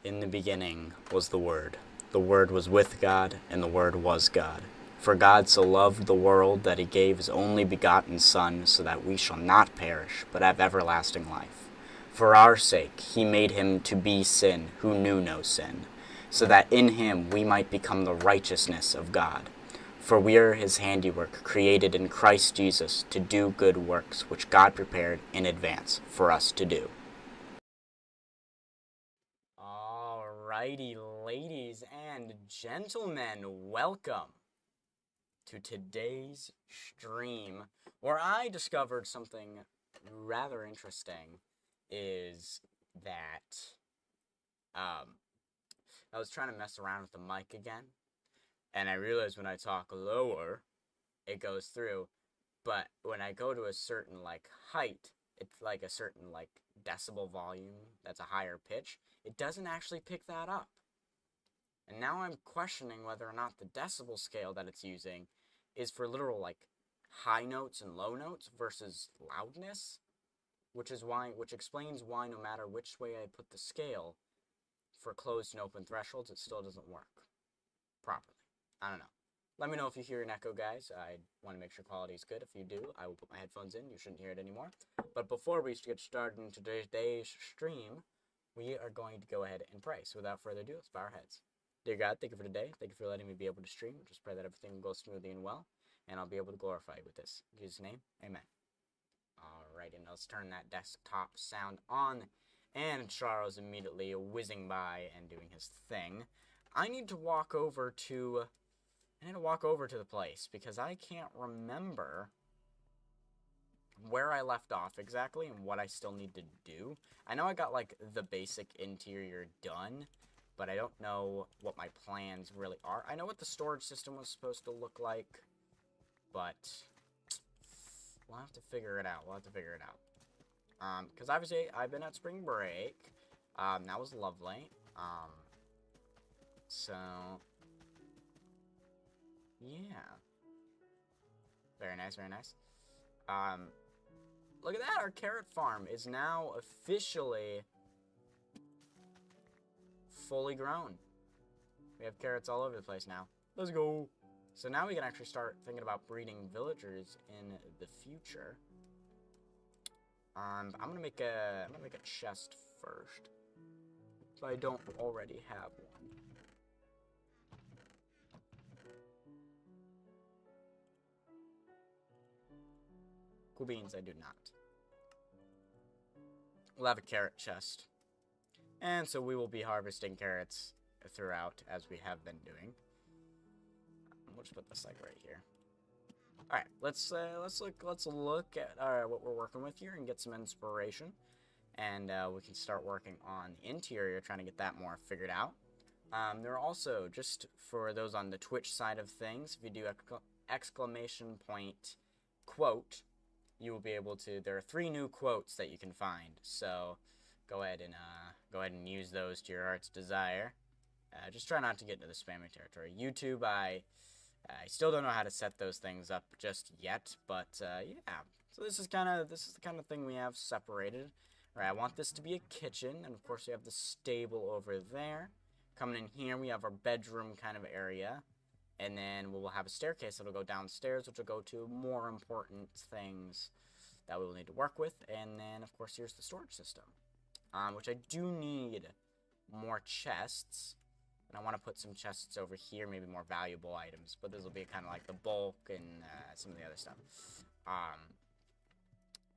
In the beginning was the Word. The Word was with God, and the Word was God. For God so loved the world that he gave his only begotten Son, so that we shall not perish, but have everlasting life. For our sake he made him to be sin, who knew no sin, so that in him we might become the righteousness of God. For we are his handiwork, created in Christ Jesus to do good works, which God prepared in advance for us to do. Alrighty, ladies and gentlemen, welcome to today's stream, where I discovered something rather interesting, is that, I was trying to mess around with the mic again, and I realized when I talk lower, it goes through, but when I go to a certain, height, it's like a certain, decibel volume that's a higher pitch, it doesn't actually pick that up. And now I'm questioning whether or not the decibel scale that it's using is for literal, high notes and low notes versus loudness, which explains why no matter which way I put the scale for closed and open thresholds, it still doesn't work properly. I don't know. Let me know if you hear an echo, guys. I want to make sure quality is good. If you do, I will put my headphones in. You shouldn't hear it anymore. But before we get started in today's stream, we are going to go ahead and pray. So without further ado, let's bow our heads. Dear God, thank you for today. Thank you for letting me be able to stream. Just pray that everything goes smoothly and well, and I'll be able to glorify you with this. In Jesus' name, amen. Alright, and let's turn that desktop sound on. And Charles immediately whizzing by and doing his thing. I need to walk over to the place because I can't remember where I left off exactly and what I still need to do. I know I got, the basic interior done, but I don't know what my plans really are. I know what the storage system was supposed to look like, but we'll have to figure it out. Because obviously I've been at spring break. That was lovely. So yeah. Very nice, very nice. Look at that, our carrot farm is now officially fully grown. We have carrots all over the place now. Let's go. So now we can actually start thinking about breeding villagers in the future. I'm gonna make a chest first, if I don't already have one. Cool beans, I do not. We'll have a carrot chest. And so we will be harvesting carrots throughout, as we have been doing. We'll just put this right here. All right, let's look at what we're working with here and get some inspiration, and we can start working on the interior, trying to get that more figured out. There are also, just for those on the Twitch side of things, if you do exclamation point quote, you will be able to. There are 3 new quotes that you can find, so go ahead and use those to your heart's desire. Just try not to get into the spamming territory. YouTube, I still don't know how to set those things up just yet, but yeah. So this is the kind of thing we have separated. All right, I want this to be a kitchen, and of course we have the stable over there. Coming in here, we have our bedroom kind of area, and then we will have a staircase that'll go downstairs, which will go to more important things that we will need to work with. And then, of course, here's the storage system, which I do need more chests. And I want to put some chests over here, maybe more valuable items. But this will be kind of like the bulk and some of the other stuff.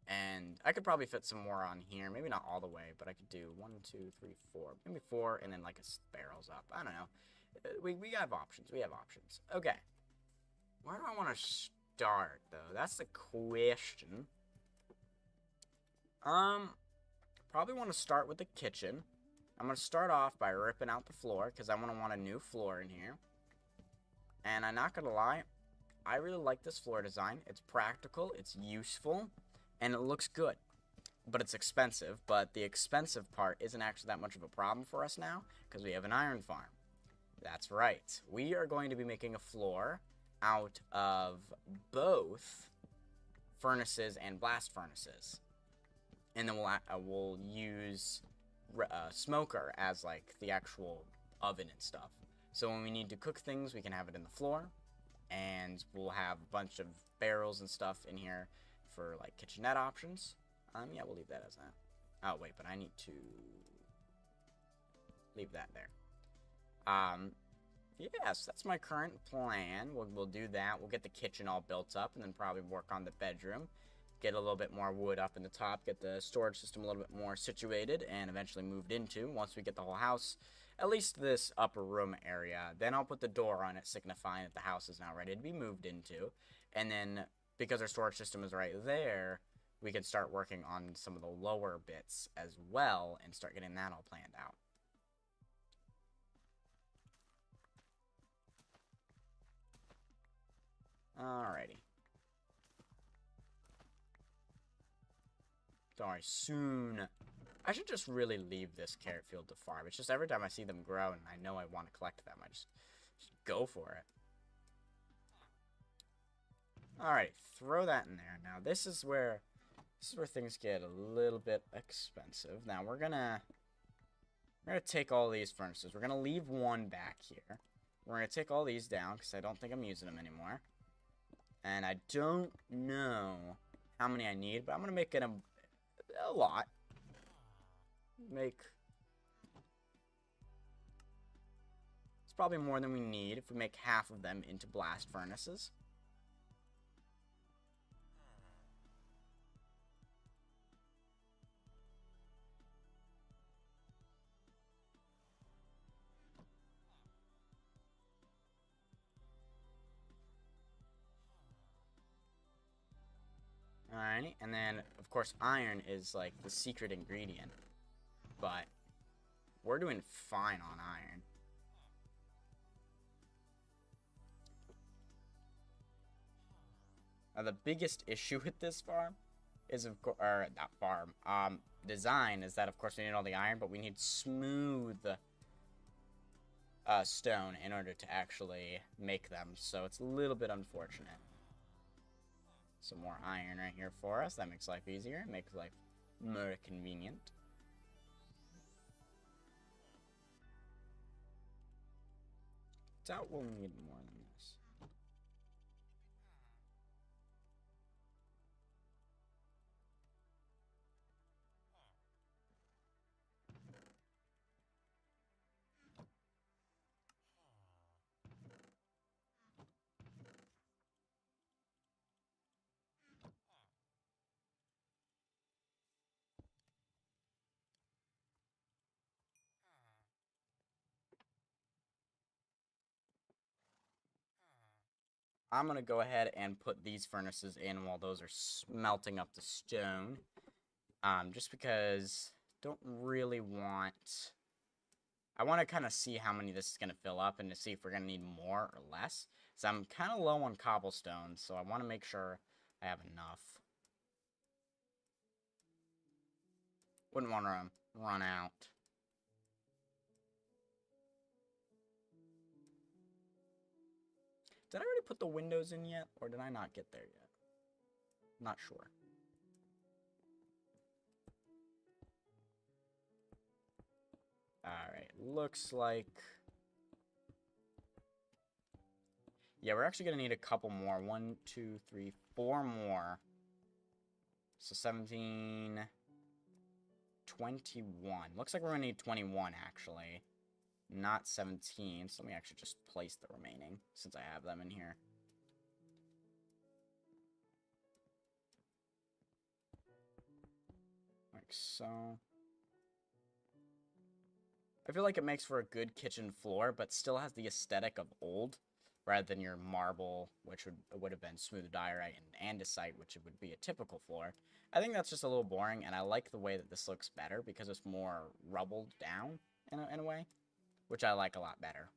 And I could probably fit some more on here. Maybe not all the way, but I could do 1, 2, 3, 4. Maybe 4, and then like a barrels up. I don't know. We have options. We have options. Okay. Where do I want to start, though? That's the question. Probably want to start with the kitchen. I'm going to start off by ripping out the floor, because I want a new floor in here. And I'm not gonna lie, I really like this floor design. It's practical, it's useful, and it looks good. But it's expensive, but the expensive part isn't actually that much of a problem for us now, because we have an iron farm. That's right. We are going to be making a floor out of both furnaces and blast furnaces. And then we'll use smoker as, like, the actual oven and stuff. So when we need to cook things, we can have it in the floor. And we'll have a bunch of barrels and stuff in here for, like, kitchenette options. Yeah, we'll leave that as that. Oh, wait, but I need to leave that there. Yes, that's my current plan. We'll do that. We'll get the kitchen all built up and then probably work on the bedroom. Get a little bit more wood up in the top. Get the storage system a little bit more situated and eventually moved into once we get the whole house. At least this upper room area. Then I'll put the door on it, signifying that the house is now ready to be moved into. And then, because our storage system is right there, we can start working on some of the lower bits as well and start getting that all planned out. Alrighty. Don't worry, soon. I should just really leave this carrot field to farm. It's just every time I see them grow and I know I want to collect them, I just go for it. Alright, throw that in there. Now this is where things get a little bit expensive. Now we're gonna take all these furnaces. We're gonna leave one back here. We're gonna take all these down because I don't think I'm using them anymore. And I don't know how many I need, but I'm gonna make it a lot. It's probably more than we need if we make half of them into blast furnaces. Alrighty, and then, of course, iron is, like, the secret ingredient. But we're doing fine on iron. Now, the biggest issue with this farm is, of course, or not farm, design is that, of course, we need all the iron, but we need smooth stone in order to actually make them. So it's a little bit unfortunate. Some more iron right here for us. That makes life easier. It makes life more convenient. Doubt we'll need more than this. I'm going to go ahead and put these furnaces in while those are smelting up the stone. Just because I don't really want... I want to kind of see how many this is going to fill up and to see if we're going to need more or less. So I'm kind of low on cobblestone, so I want to make sure I have enough. Wouldn't want to run out. Did I already put the windows in yet, or did I not get there yet? Not sure. Alright, looks like... Yeah, we're actually going to need a couple more. 1, 2, 3, 4 more. So 17... 21. Looks like we're going to need 21, actually. Not 17. So let me actually just place the remaining, since I have them in here. Like so. I feel like it makes for a good kitchen floor, but still has the aesthetic of old, rather than your marble, which would have been smooth diorite, and andesite, which would be a typical floor. I think that's just a little boring, and I like the way that this looks better, because it's more rubbled down, in a way, which I like a lot better.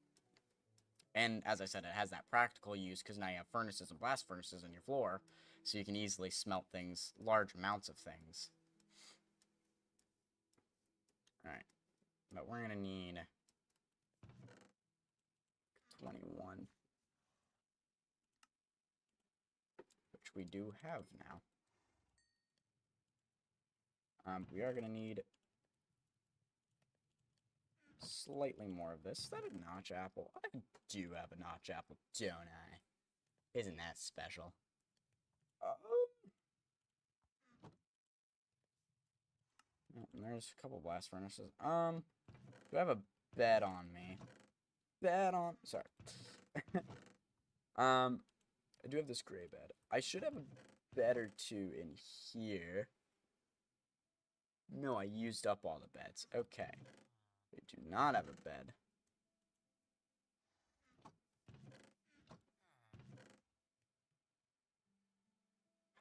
And as I said, it has that practical use because now you have furnaces and blast furnaces on your floor, so you can easily smelt things, large amounts of things. Alright, but we're going to need 21, which we do have now. We are going to need slightly more of this. Is that a notch apple? I do have a notch apple, don't I? Isn't that special? There's a couple blast furnaces. Do I have a bed on me? Sorry. I do have this gray bed. I should have a bed or two in here. No, I used up all the beds. Okay. We do not have a bed.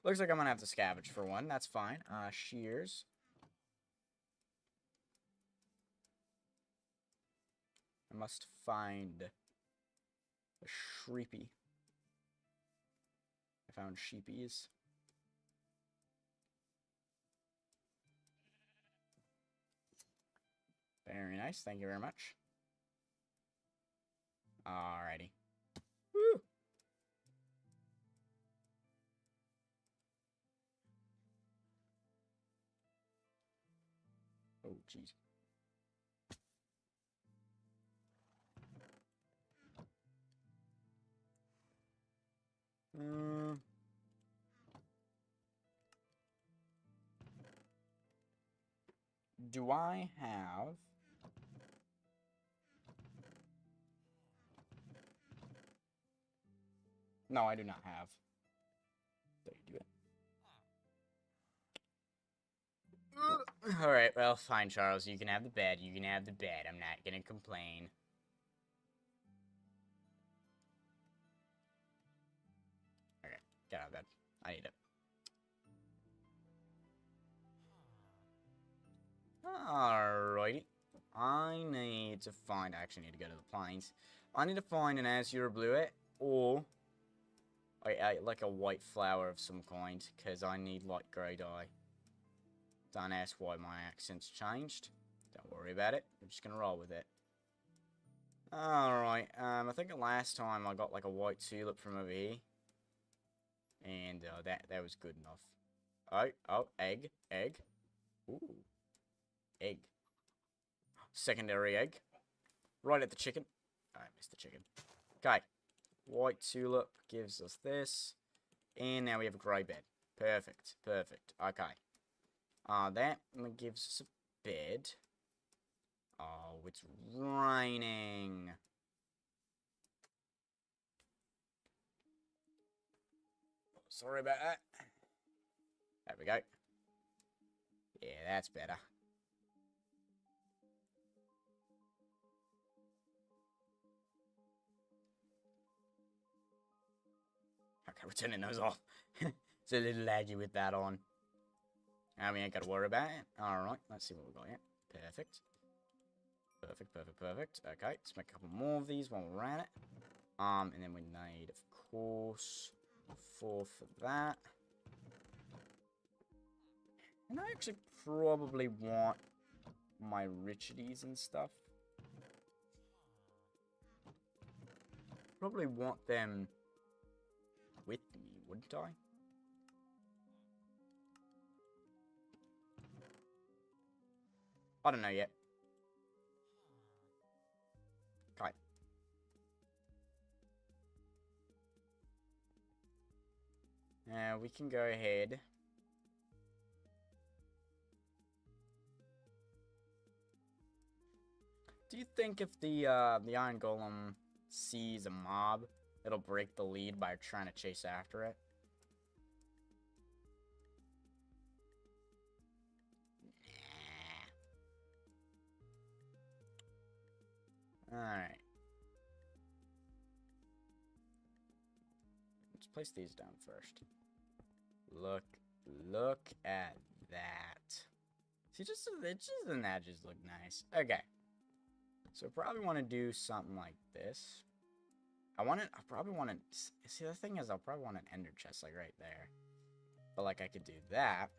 Looks like I'm gonna have to scavenge for one. That's fine. Shears. I must find a shreepy. I found sheepies. Very nice. Thank you very much. Alrighty. Woo! Oh, jeez. Do I have... No, I do not have. There you do it. Alright, well, fine, Charles. You can have the bed. You can have the bed. I'm not gonna complain. Okay, get out of bed. I need it. Alrighty. I need to find... I actually need to go to the plains. I need to find an azure bluet, or... like a white flower of some kind, because I need light grey dye. Don't ask why my accent's changed. Don't worry about it. I'm just gonna roll with it. Alright, I think the last time I got like a white tulip from over here. And that was good enough. Oh, egg. Ooh. Egg. Secondary egg. Right at the chicken. I missed the chicken. Okay. White tulip gives us this. And now we have a grey bed. Perfect. Okay. That gives us a bed. Oh, it's raining. Sorry about that. There we go. Yeah, that's better. Okay, we're turning those off. It's a little laggy with that on. Now we ain't got to worry about it. Alright, let's see what we got here. Perfect. Okay, let's make a couple more of these while we're at it. And then we need, of course, 4 for that. And I actually probably want my richides and stuff. Probably want them with me, wouldn't I? I don't know yet. Okay. Now we can go ahead. Do you think if the Iron Golem sees a mob, it'll break the lead by trying to chase after it? Nah. Alright. Let's place these down first. Look at that. See, the edges look nice. Okay. So probably want to do something like this. I probably want to... See, the thing is, I'll probably want an ender chest, like, right there. But, like, I could do that.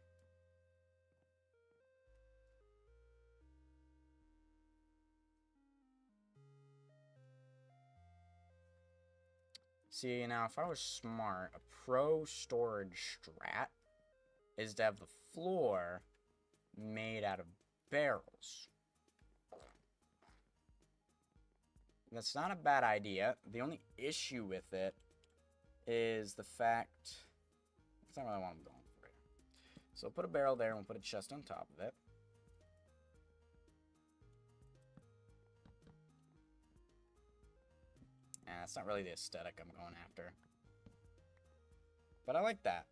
See, now, if I was smart, a pro storage strat is to have the floor made out of barrels. That's not a bad idea. The only issue with it is the fact... That's not really what I'm going for here. So we'll put a barrel there and we'll put a chest on top of it. And that's not really the aesthetic I'm going after. But I like that.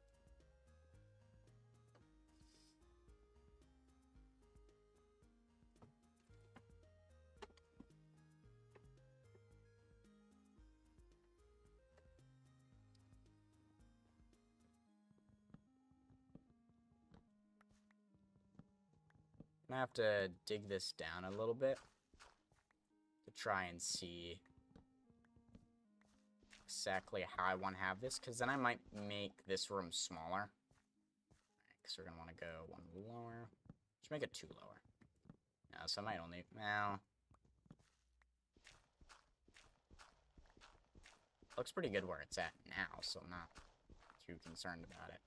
I'm gonna have to dig this down a little bit to try and see exactly how I want to have this, because then I might make this room smaller. Because we're gonna want to go one lower. Just make it two lower. No, so I might only... Well... Looks pretty good where it's at now, so I'm not too concerned about it.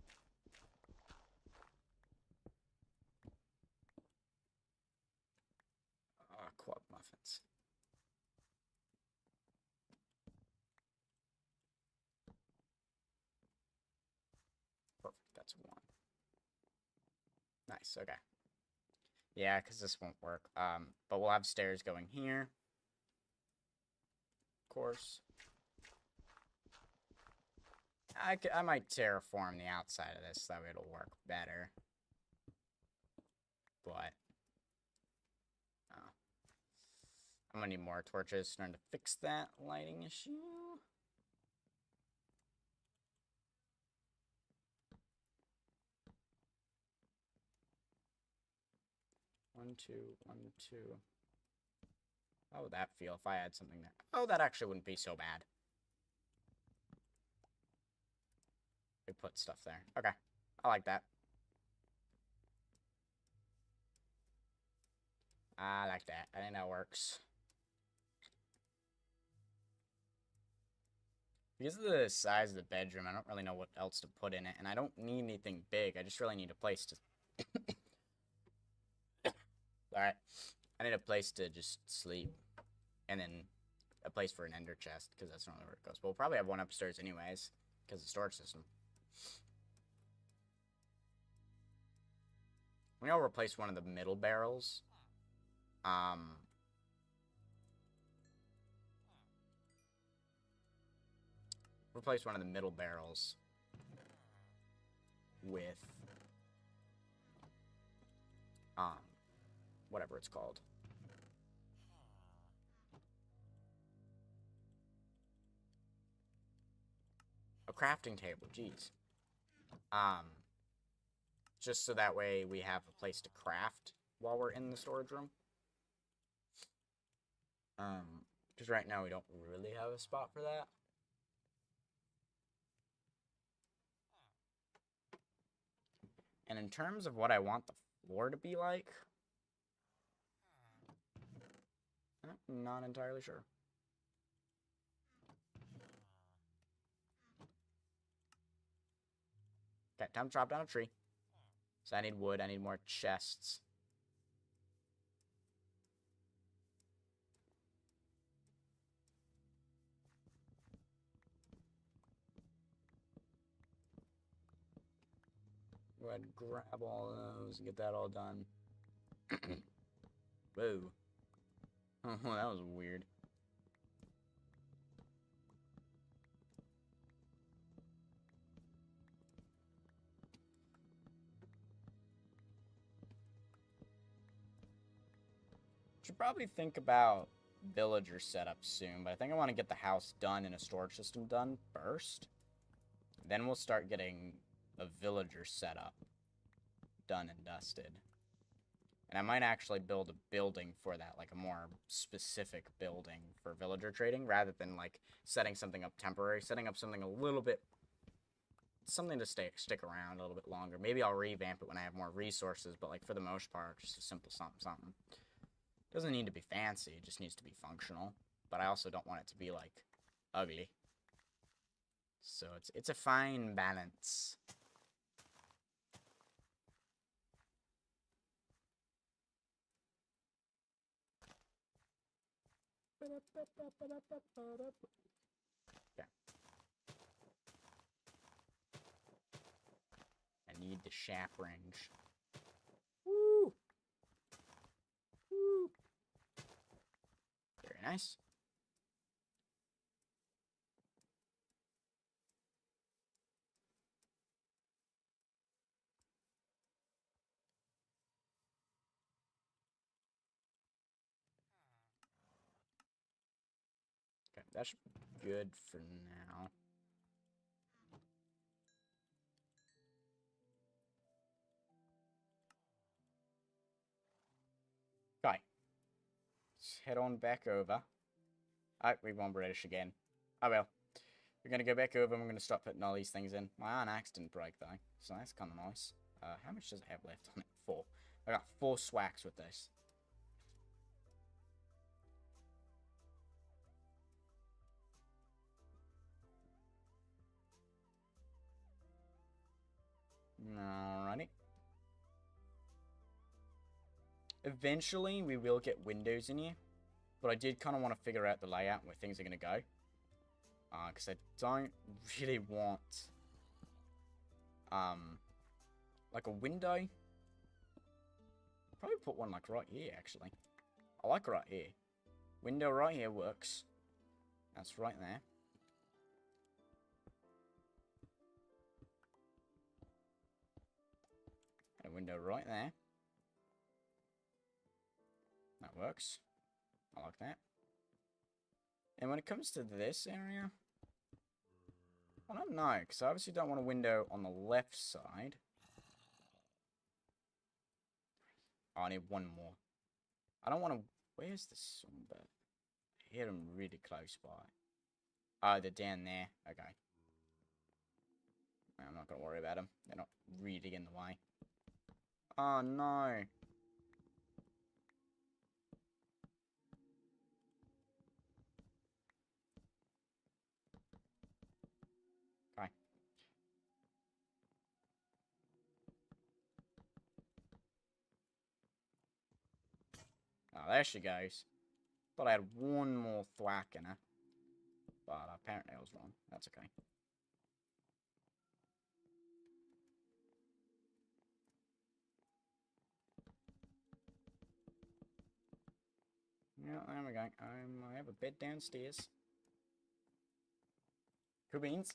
Quad muffins. Perfect, that's one. Nice, okay. Yeah, because this won't work. But we'll have stairs going here. Of course. I might terraform the outside of this, so that way it'll work better. But... I'm gonna need more torches in order to fix that lighting issue. One, two, 1, 2. How would that feel if I had something there? Oh, that actually wouldn't be so bad. We put stuff there. Okay, I like that. I like that. I think that works. Because of the size of the bedroom, I don't really know what else to put in it, and I don't need anything big. I just really need a place to... Alright. I need a place to just sleep, and then a place for an ender chest, because that's normally where it goes. But we'll probably have one upstairs anyways, because of the storage system. Maybe I'll replace one of the middle barrels. Replace one of the middle barrels with whatever it's called. A crafting table, jeez. Just so that way we have a place to craft while we're in the storage room. Because right now we don't really have a spot for that. And in terms of what I want the floor to be like, I'm not entirely sure. Okay, time to chop down a tree. So I need wood, I need more chests. Go ahead and grab all those and get that all done. Whoa. Oh, that was weird. Should probably think about villager setup soon, but I think I want to get the house done and a storage system done first. Then we'll start getting a villager setup done and dusted. And I might actually build a building for that, like a more specific building for villager trading, rather than, like, setting something up temporary. Setting up something a little bit... something to stick around a little bit longer. Maybe I'll revamp it when I have more resources, but, like, for the most part, just a simple something. Doesn't need to be fancy, it just needs to be functional. But I also don't want it to be, like, ugly. So it's a fine balance. Okay. I need the shaft range. Woo! Woo! Very nice. Okay, that's good for now. Okay. Let's head on back over. We won British again. Oh well. We're gonna go back over and we're gonna start putting all these things in. My iron axe didn't break though, so that's kinda nice. How much does it have left on it? 4. I got 4 swacks with this. Alrighty. Eventually, we will get windows in here. But I did kind of want to figure out the layout where things are going to go. Because I don't really want... like a window. Probably put one like right here, actually. I like right here. Window right here works. That's right there. And a window right there. That works. I like that. And when it comes to this area, I don't know, because I obviously don't want a window on the left side. Oh, I need one more. I don't want to... Where's the Sumba? I hear them really close by. Oh, they're down there. Okay. I'm not going to worry about them. They're not really in the way. Oh, no. Okay. Oh, there she goes. Thought I had one more thwack in her. But apparently I was wrong. That's okay. Yeah, there we go. I have a bed downstairs. Cool beans.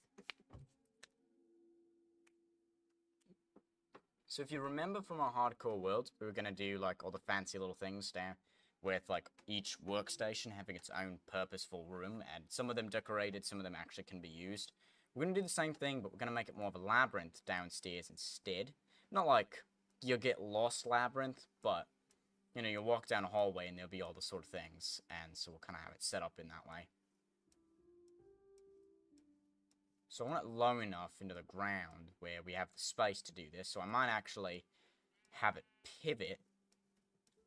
So if you remember from our hardcore world, we were going to do like all the fancy little things down with like each workstation having its own purposeful room, and some of them decorated, some of them actually can be used. We're going to do the same thing, but we're going to make it more of a labyrinth downstairs instead. Not like you'll get lost labyrinth, but you know, you'll walk down a hallway and there'll be all the sort of things, and so we'll kind of have it set up in that way. So I want it low enough into the ground where we have the space to do this, so I might actually have it pivot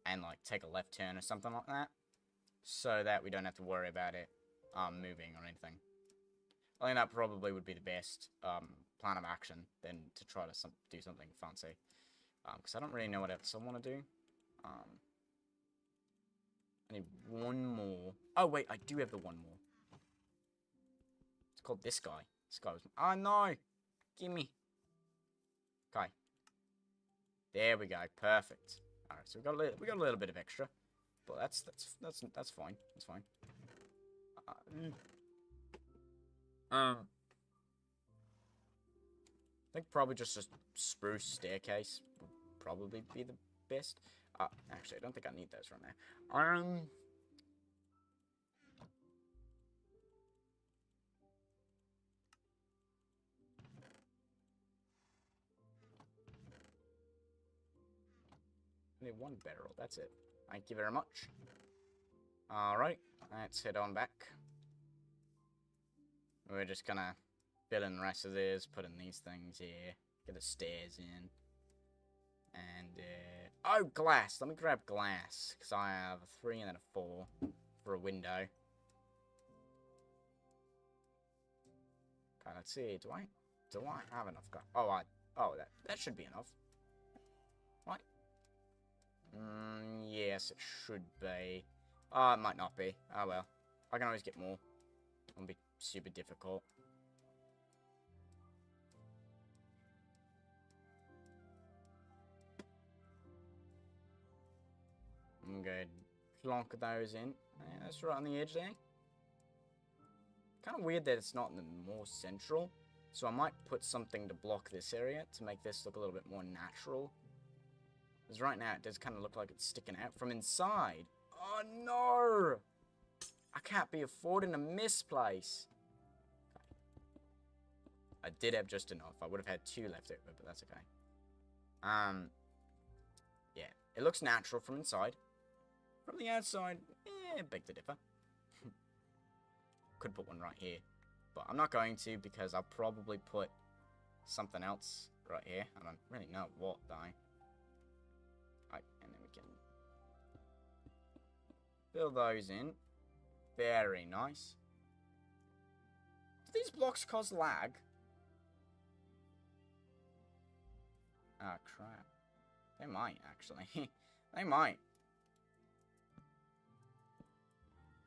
and like take a left turn or something like that, so that we don't have to worry about it moving or anything. I think that probably would be the best plan of action than to try to do something fancy, because I don't really know what else I want to do. I need one more. Oh wait, I do have the one more. It's called this guy. This guy was... Oh no! Gimme! Okay. There we go. Perfect. Alright, so we got a little bit of extra. But that's fine. That's fine. I think probably just a spruce staircase would probably be the best. Actually, I don't think I need those right now. I me one barrel. That's it. Thank you very much. Alright, let's head on back. We're just gonna fill in the rest of this, put in these things here, get the stairs in. And, oh, glass. Let me grab glass, because I have a 3 and then a 4 for a window. Okay, let's see. Do I have enough glass? Oh, that should be enough. Right? Yes, it should be. It might not be. Oh, well. I can always get more. It won't be super difficult. I'm going to plonk those in. Yeah, that's right on the edge there. Kind of weird that it's not in the more central. So I might put something to block this area to make this look a little bit more natural. Because right now it does kind of look like it's sticking out from inside. Oh no! I can't be affording a misplace. I did have just enough. I would have had 2 left over, but that's okay. Yeah, it looks natural from inside. From the outside, beg to differ. Could put one right here. But I'm not going to because I'll probably put something else right here. I don't really know what, though. Right, and then we can fill those in. Very nice. Do these blocks cause lag? Ah, crap. They might, actually. They might.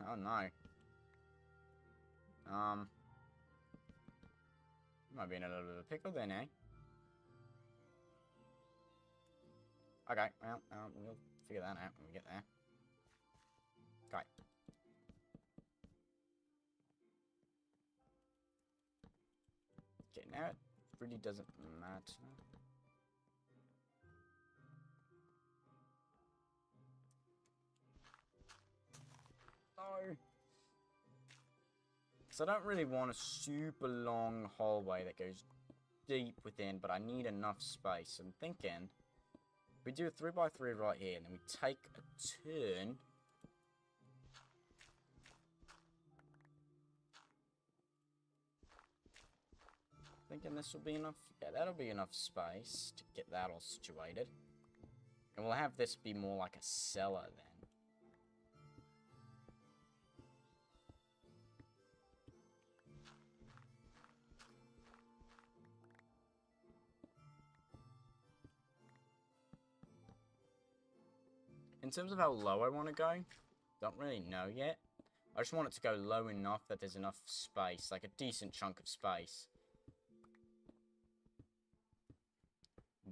Oh, no. Might be in a little bit of a pickle then, eh? Okay, well, we'll figure that out when we get there. Okay. Okay, now it really doesn't matter. No. So I don't really want a super long hallway that goes deep within, but I need enough space. I'm thinking we do a 3x3 right here, and then we take a turn. Thinking this will be enough. Yeah, that'll be enough space to get that all situated. And we'll have this be more like a cellar then. In terms of how low I want to go, don't really know yet. I just want it to go low enough that there's enough space, like a decent chunk of space.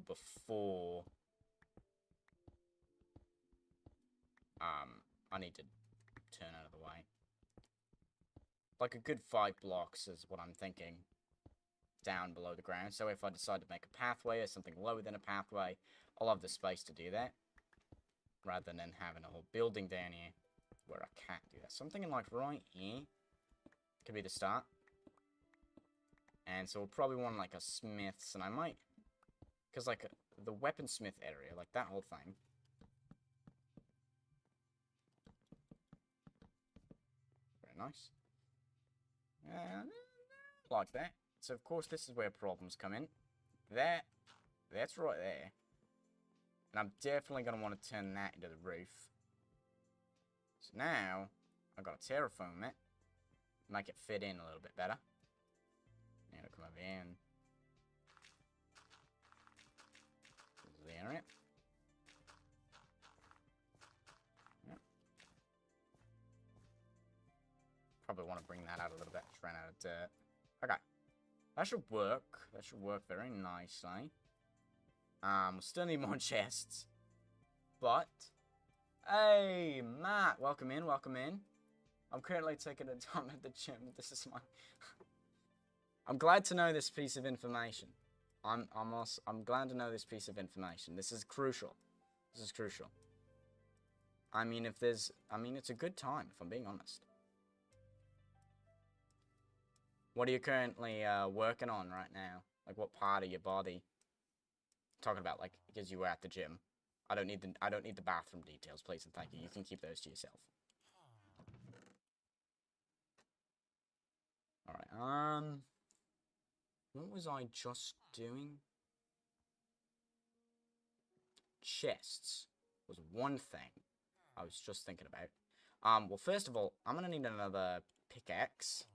Before I need to turn out of the way. Like a good 5 blocks is what I'm thinking. Down below the ground. So if I decide to make a pathway or something lower than a pathway, I'll have the space to do that. Rather than having a whole building down here where I can't do that. So I'm thinking like right here could be the start. And so we'll probably want like a smith's, and I might, because like the weaponsmith area, like that whole thing. Very nice. Like that. So of course this is where problems come in. That's right there. And I'm definitely going to want to turn that into the roof. So now, I've got to terraform it. Make it fit in a little bit better. Now to come over here and layer it. Yep. Probably want to bring that out a little bit. Just ran out of dirt. Okay. That should work. That should work very nicely. We'll still need more chests. But, hey, Matt, welcome in, welcome in. I'm currently taking a dump at the gym. This is my... I'm glad to know this piece of information. I'm glad to know this piece of information. This is crucial. This is crucial. I mean, it's a good time, if I'm being honest. What are you currently working on right now? Like, what part of your body? Talking about, like, because you were at the gym. I don't need the bathroom details, please and thank you. You can keep those to yourself. Alright, what was I just doing? Chests was one thing I was just thinking about. Well, first of all, I'm gonna need another pickaxe.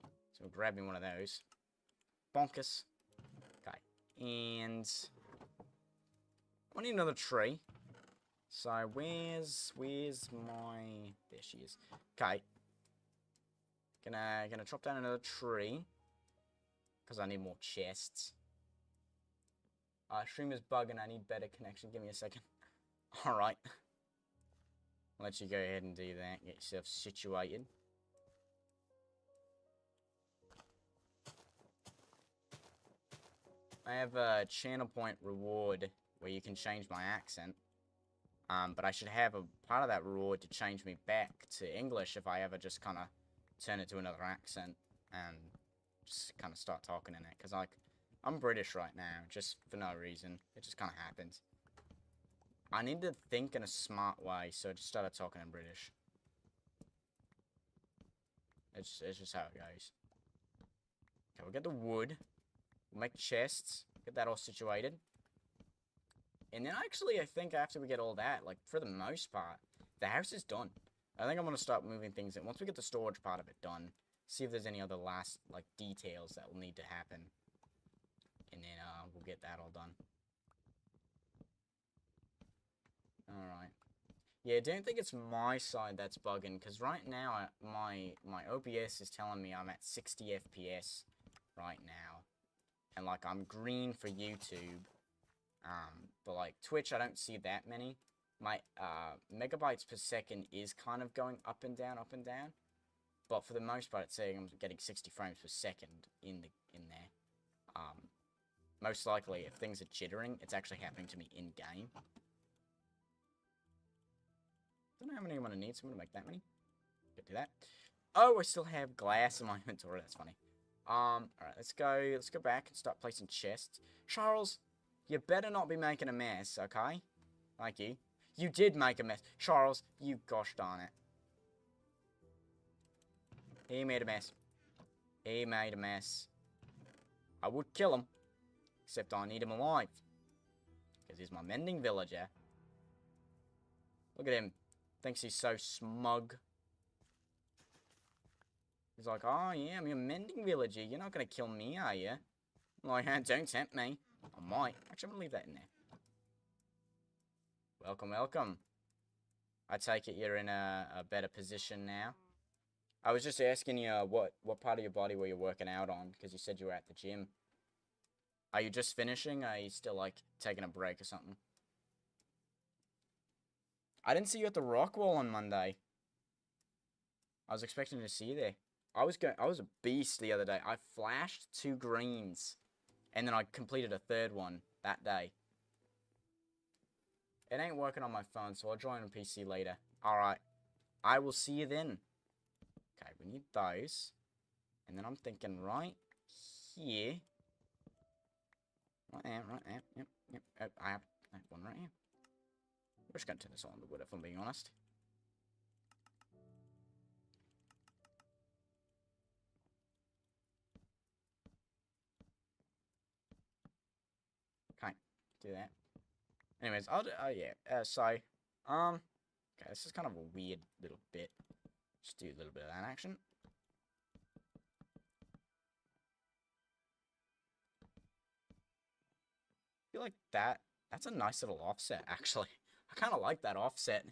So we'll grab me one of those. Bonkers. Okay. And I need another tree. So where's my... There she is. Okay. Gonna chop down another tree. Because I need more chests. Streamer's bugging. I need better connection. Give me a second. Alright. I'll let you go ahead and do that. Get yourself situated. I have a channel point reward where you can change my accent. But I should have a part of that reward to change me back to English if I ever just kind of turn it to another accent and just kind of start talking in it. Because, like, I'm British right now, just for no reason. It just kind of happens. I need to think in a smart way, so I just started talking in British. It's just how it goes. Okay, we'll get the wood. We'll make chests. Get that all situated. And then actually, I think after we get all that, like, for the most part, the house is done. I think I'm going to start moving things in. Once we get the storage part of it done, see if there's any other last, like, details that will need to happen. And then, we'll get that all done. Alright. Yeah, I don't think it's my side that's bugging, because right now, my OBS is telling me I'm at 60 FPS right now. And, like, I'm green for YouTube. But, like, Twitch, I don't see that many. My, megabytes per second is kind of going up and down. But for the most part, it's saying I'm getting 60 frames per second in there. Most likely, if things are jittering, it's actually happening to me in-game. Don't know how many I'm going to need, so I'm going to make that many. Could do that. Oh, I still have glass in my inventory. That's funny. Alright, let's go back and start placing chests. Charles, you better not be making a mess, okay? Thank you. You did make a mess. Charles, you gosh darn it. He made a mess. He made a mess. I would kill him. Except I need him alive. Because he's my mending villager. Look at him. Thinks he's so smug. He's like, oh yeah, I'm your mending villager. You're not going to kill me, are you? I'm like, don't tempt me. I might. Actually, I'm going to leave that in there. Welcome, welcome. I take it you're in a better position now. I was just asking you what part of your body were you working out on, because you said you were at the gym. Are you just finishing? Or are you still, like, taking a break or something? I didn't see you at the rock wall on Monday. I was expecting to see you there. I was a beast the other day. I flashed 2 greens. And then I completed a 3rd one that day. It ain't working on my phone, so I'll join on PC later. Alright. I will see you then. Okay, we need those. And then I'm thinking right here. Right there, right there. Yep. Oh, I have one right here. We're just going to turn this on the wood, if I'm being honest. Okay, do that. Anyways, I'll do, yeah, okay, this is kind of a weird little bit. Just do a little bit of that action. I feel like that's a nice little offset, actually. I kind of like that offset.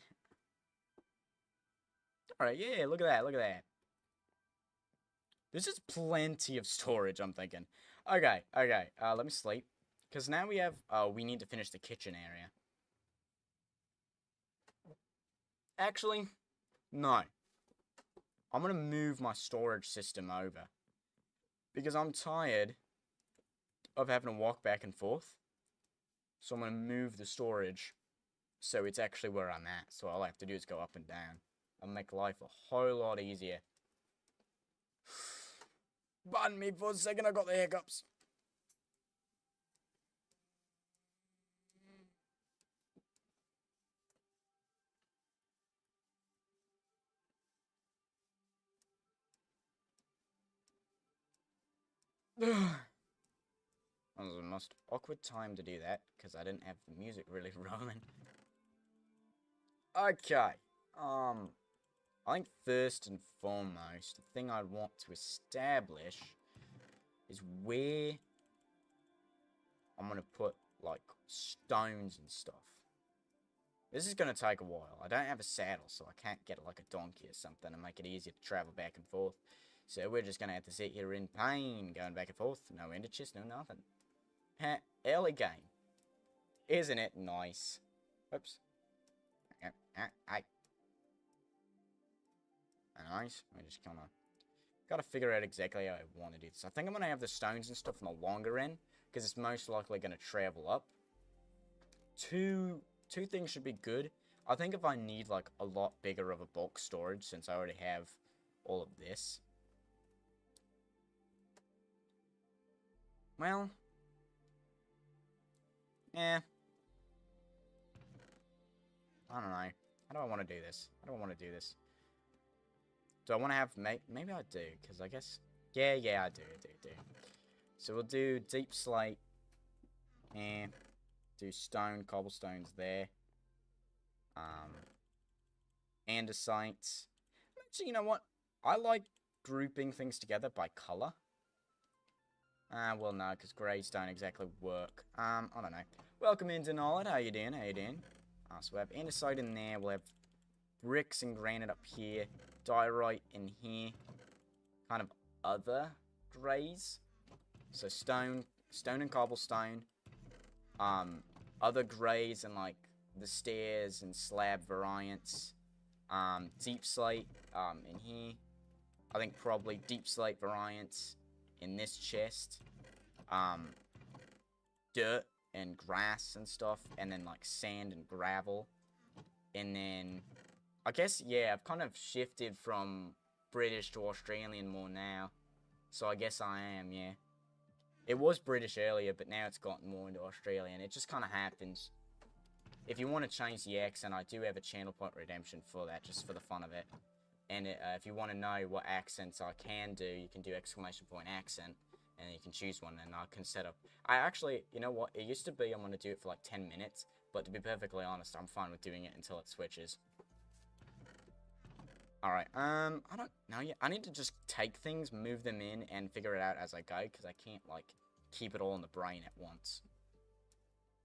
Alright, yeah, look at that. This is plenty of storage, I'm thinking. Okay, let me sleep. Because now we need to finish the kitchen area. Actually, no. I'm going to move my storage system over. Because I'm tired of having to walk back and forth. So I'm going to move the storage so it's actually where I'm at. So all I have to do is go up and down. I'll make life a whole lot easier. Pardon me for a second, I got the hiccups. That was the most awkward time to do that, because I didn't have the music really rolling. Okay. I think first and foremost, the thing I want to establish is where I'm going to put, like, stones and stuff. This is going to take a while. I don't have a saddle, so I can't get, like, a donkey or something and make it easier to travel back and forth. So we're just going to have to sit here in pain, going back and forth. No ender chest, no nothing. Early game. Isn't it nice? Oops. Nice. I just kind of got to figure out exactly how I want to do this. I think I'm going to have the stones and stuff on the longer end, because it's most likely going to travel up. Two things should be good. I think if I need, like, a lot bigger of a bulk storage, since I already have all of this. Well. Yeah. I don't know. How do I want to do this? How do I want to do this? Do I want to have... Maybe I do, because I guess... Yeah, I do. So we'll do deep slate. And do stone, cobblestones there. Andesites. Actually, you know what? I like grouping things together by color. Well, no, because grays don't exactly work. I don't know. Welcome in, Denolid. How you doing? So we have andesite in there. We'll have bricks and granite up here. Diorite in here. Kind of other grays. So stone and cobblestone. Other grays and, like, the stairs and slab variants. Deep slate, in here. I think probably deep slate variants in this chest. Dirt and grass and stuff. And then, like, sand and gravel. And then, I guess, yeah, I've kind of shifted from British to Australian more now. So I guess I am, yeah. It was British earlier, but now it's gotten more into Australian. It just kind of happens. If you want to change the accent, I do have a channel point redemption for that, just for the fun of it. And if you want to know what accents I can do, you can do exclamation point accent, and you can choose one, and I can set up. I actually, you know what? It used to be I'm going to do it for like 10 minutes, but to be perfectly honest, I'm fine with doing it until it switches. Alright, I don't know yet. I need to just take things, move them in, and figure it out as I go, because I can't, like, keep it all in the brain at once.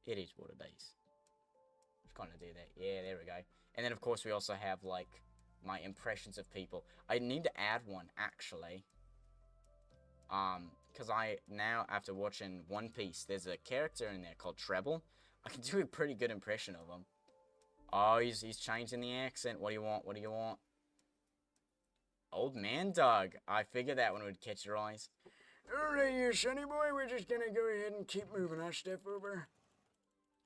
It is what it is. Just gonna do that. Yeah, there we go. And then, of course, we also have, like, my impressions of people. I need to add one, actually. Because now, after watching One Piece, there's a character in there called Treble. I can do a pretty good impression of him. Oh, he's changing the accent. What do you want? Old man dog. I figured that one would catch your eyes. Alright, you sonny boy, we're just gonna go ahead and keep moving our stuff over.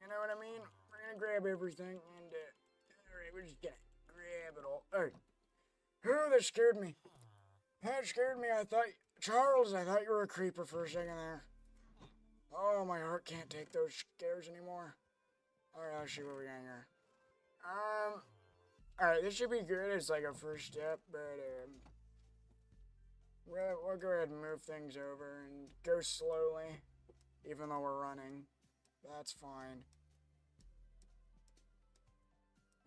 You know what I mean? We're gonna grab everything and, alright, we're just gonna grab it all. Alright. Oh, that scared me. I thought, Charles, I thought you were a creeper for a second there. Oh, my heart can't take those scares anymore. Alright, let's see what we got here. Alright, this should be good as, like, a first step, but, we'll go ahead and move things over and go slowly, even though we're running. That's fine.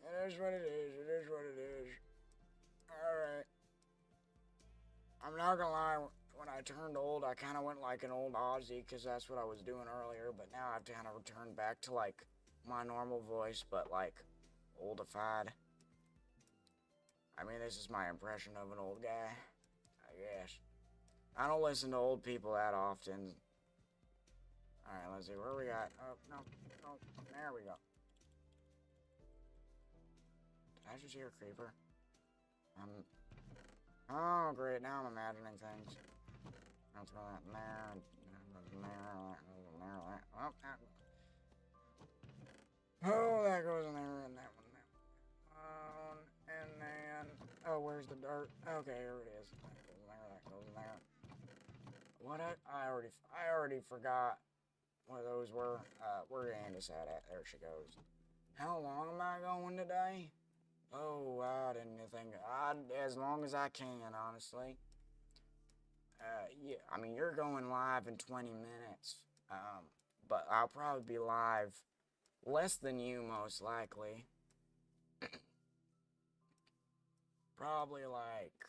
It is what it is. Alright. I'm not gonna lie, when I turned old, I kind of went like an old Aussie, because that's what I was doing earlier, but now I've kind of returned back to, like, my normal voice, but, like, oldified. I mean, this is my impression of an old guy, I guess. I don't listen to old people that often. Alright, let's see, where we got? Oh, no, there we go. Did I just hear a creeper? Oh, great, now I'm imagining things. Let's go that in there, oh, that goes in there, and that one. And then, oh, where's the dirt? Okay, here it is. That goes in there. What? I already forgot what those were. Where Andis at? There she goes. How long am I going today? Oh, I didn't think. As long as I can, honestly. Yeah, I mean, you're going live in 20 minutes. But I'll probably be live less than you, most likely. Probably like,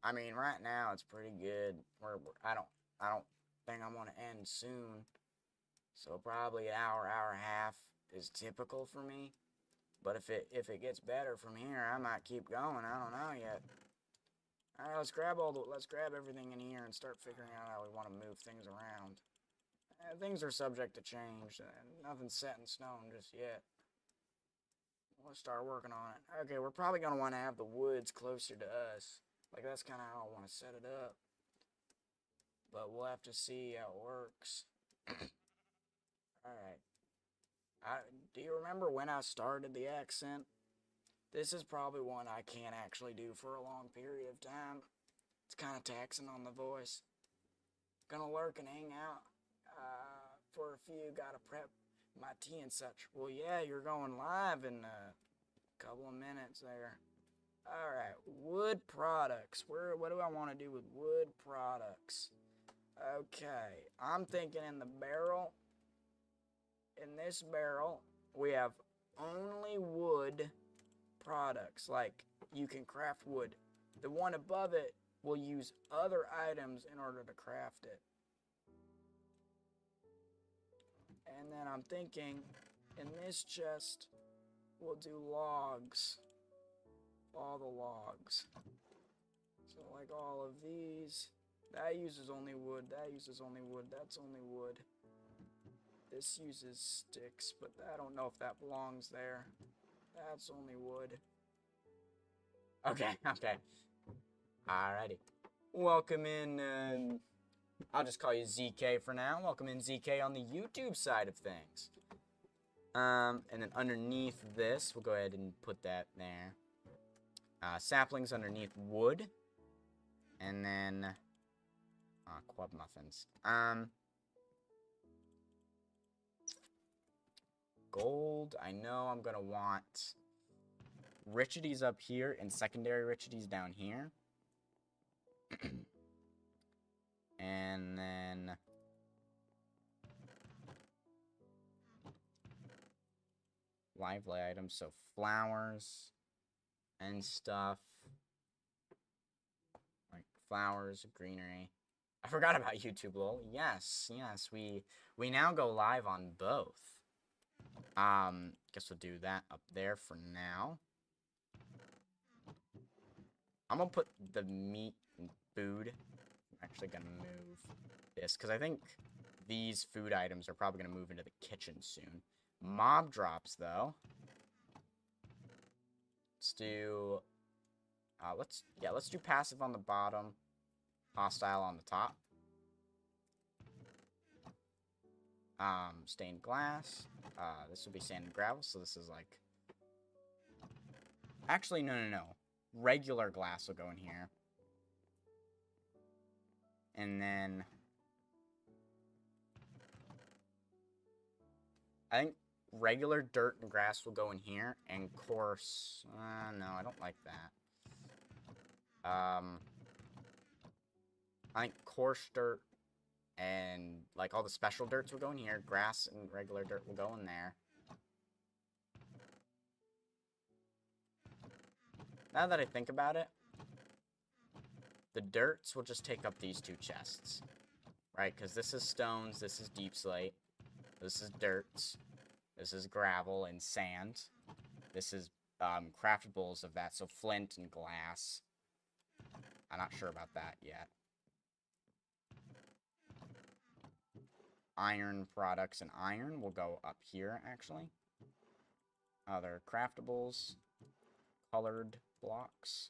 I mean, right now it's pretty good. I don't think I'm gonna end soon. So probably an hour, hour and a half is typical for me. But if it gets better from here, I might keep going. I don't know yet. All right, let's grab everything in here and start figuring out how we want to move things around. Things are subject to change. Nothing's set in stone just yet. Let's start working on it. Okay, we're probably gonna want to have the woods closer to us. Like that's kind of how I want to set it up. But we'll have to see how it works. All right. Do you remember when I started the accent? This is probably one I can't actually do for a long period of time. It's kind of taxing on the voice. Gonna lurk and hang out for a few. Gotta prep my tea and such. Well, yeah, you're going live in a couple of minutes there. All right, wood products. What do I want to do with wood products? Okay, I'm thinking in the barrel. In this barrel, we have only wood products. Like, you can craft wood. The one above it will use other items in order to craft it. And then I'm thinking, in this chest, we'll do logs. All the logs. So, like all of these. That uses only wood. That uses only wood. That's only wood. This uses sticks, but I don't know if that belongs there. That's only wood. Okay, okay. Alrighty. Welcome in, I'll just call you ZK for now. Welcome in, ZK, on the YouTube side of things. And then underneath this, we'll go ahead and put that there. Saplings underneath wood. And then, quad muffins. Gold, I know I'm gonna want richides up here and secondary richides down here. And then lively items, so flowers and stuff. Like flowers, greenery. I forgot about YouTube, lol. Yes, we now go live on both. Guess we'll do that up there for now. I'm gonna put the meat and food. I'm actually gonna move this, because I think these food items are probably gonna move into the kitchen soon. Mob drops, though. Let's do... let's do passive on the bottom. Hostile on the top. Stained glass. This will be sand and gravel, so this is like... Actually, no. Regular glass will go in here. And then... I think regular dirt and grass will go in here, and coarse... no, I don't like that. I think coarse dirt and, like, all the special dirts will go in here. Grass and regular dirt will go in there. Now that I think about it, the dirts will just take up these two chests. Right? Because this is stones, this is deep slate. This is dirts. This is gravel and sand. This is craftables of that, so flint and glass. I'm not sure about that yet. Iron products and iron will go up here, actually. Other craftables. Colored blocks,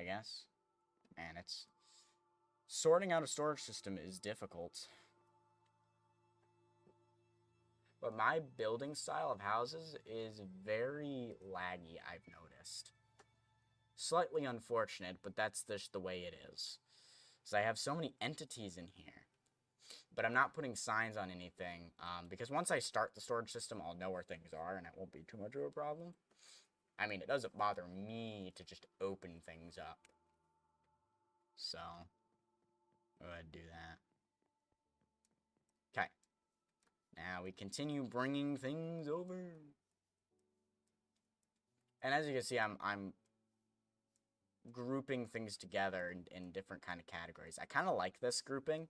I guess. Man, it's... Sorting out a storage system is difficult. But my building style of houses is very laggy, I've noticed. Slightly unfortunate, but that's just the way it is. So I have so many entities in here. But I'm not putting signs on anything, because once I start the storage system, I'll know where things are, and it won't be too much of a problem. I mean, it doesn't bother me to just open things up. So, go ahead and do that. Okay. Now we continue bringing things over. And as you can see, I'm grouping things together in different kind of categories. I kind of like this grouping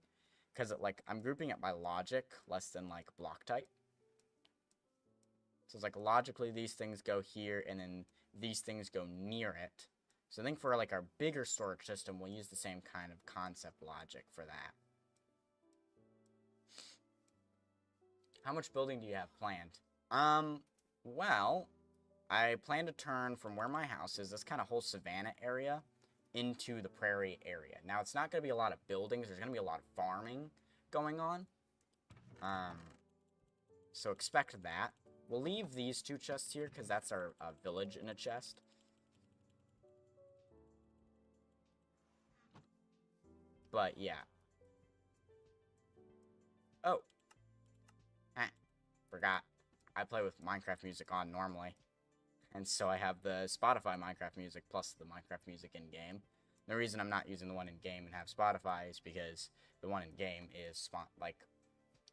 because I'm grouping it by logic less than like block type. So it's like logically these things go here and then these things go near it. So I think for like our bigger storage system, we'll use the same kind of concept logic for that. How much building do you have planned? Well, I plan to turn from where my house is, this kind of whole savannah area, into the prairie area. Now, it's not going to be a lot of buildings. There's going to be a lot of farming going on. So expect that. We'll leave these 2 chests here because that's our village in a chest. But, yeah. Oh. Forgot. I play with Minecraft music on normally. And so I have the Spotify Minecraft music plus the Minecraft music in-game. The reason I'm not using the one in-game and have Spotify is because the one in-game is,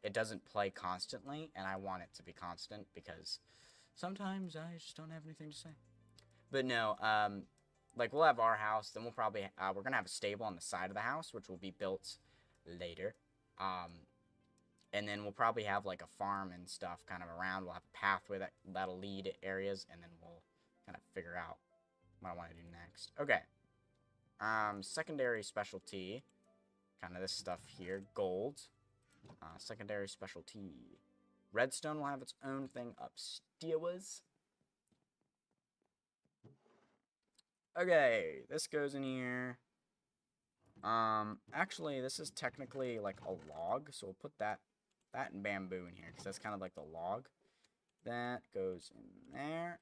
it doesn't play constantly, and I want it to be constant because sometimes I just don't have anything to say. But no, we'll have our house, then we'll probably, we're going to have a stable on the side of the house, which will be built later. And then we'll probably have, like, a farm and stuff kind of around. We'll have a pathway that'll lead areas, and then we'll kind of figure out what I want to do next. Okay. Secondary specialty. Kind of this stuff here. Gold. Secondary specialty. Redstone will have its own thing upstairs. Okay, this goes in here. Actually, this is technically, like, a log, so we'll put that and bamboo in here, because that's kind of like the log. That goes in there.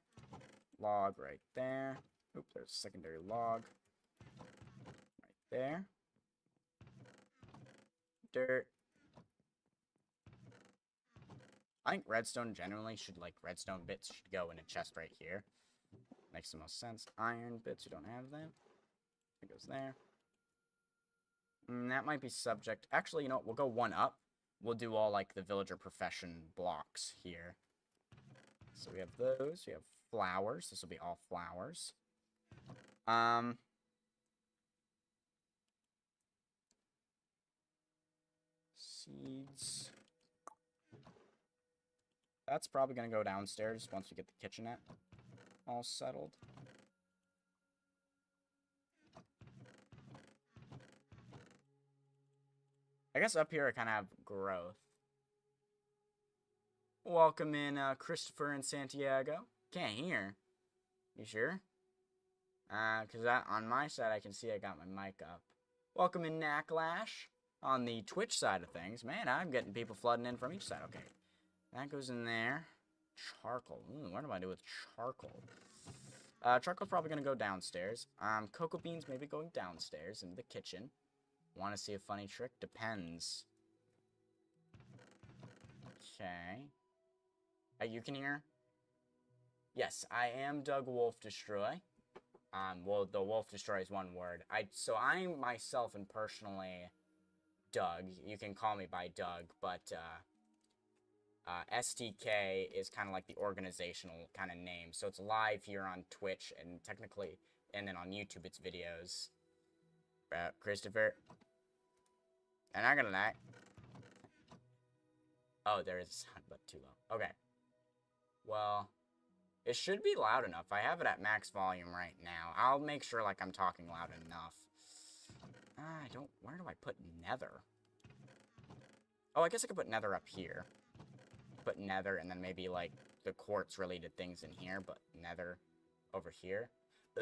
Log right there. Oops, there's a secondary log. Right there. Dirt. I think redstone generally should, redstone bits should go in a chest right here. Makes the most sense. Iron bits, we don't have them. It goes there. That might be subject. Actually, you know what? We'll go one up. We'll do all, the villager profession blocks here. So we have those. We have flowers. This will be all flowers. Seeds. That's probably going to go downstairs once we get the kitchenette all settled. I guess up here I kind of have growth. Welcome in, Christopher and Santiago. Can't hear. You sure? Because on my side I can see I got my mic up. Welcome in, Knacklash. On the Twitch side of things. Man, I'm getting people flooding in from each side. Okay. That goes in there. Charcoal. What do I do with charcoal? Charcoal's probably going to go downstairs. Cocoa beans maybe going downstairs into the kitchen. Want to see a funny trick? Depends. Okay. You can hear? Yes, I am Doug Wolf Destroy. Well, the Wolf Destroy is one word. So I myself am personally Doug. You can call me by Doug, but STK is kind of like the organizational kind of name. So it's live here on Twitch and technically, and then on YouTube it's videos. Christopher. And I'm gonna lie. Oh, there is a sound, but too low. Okay. Well, it should be loud enough. I have it at max volume right now. I'll make sure, I'm talking loud enough. Where do I put nether? Oh, I guess I could put nether up here. Put nether, and then maybe, the quartz-related things in here, but nether over here.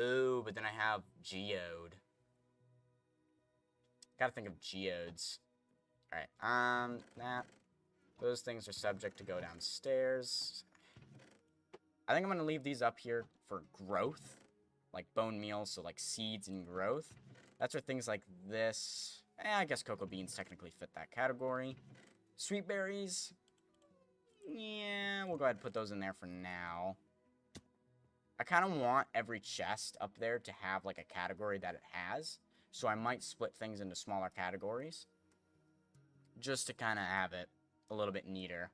Ooh, but then I have geode. Gotta think of geodes. Alright, those things are subject to go downstairs. I think I'm gonna leave these up here for growth. Like bone meal, so seeds and growth. That's where things like this... I guess cocoa beans technically fit that category. Sweet berries... yeah, we'll go ahead and put those in there for now. I kind of want every chest up there to have, a category that it has. So I might split things into smaller categories. Just to kind of have it a little bit neater.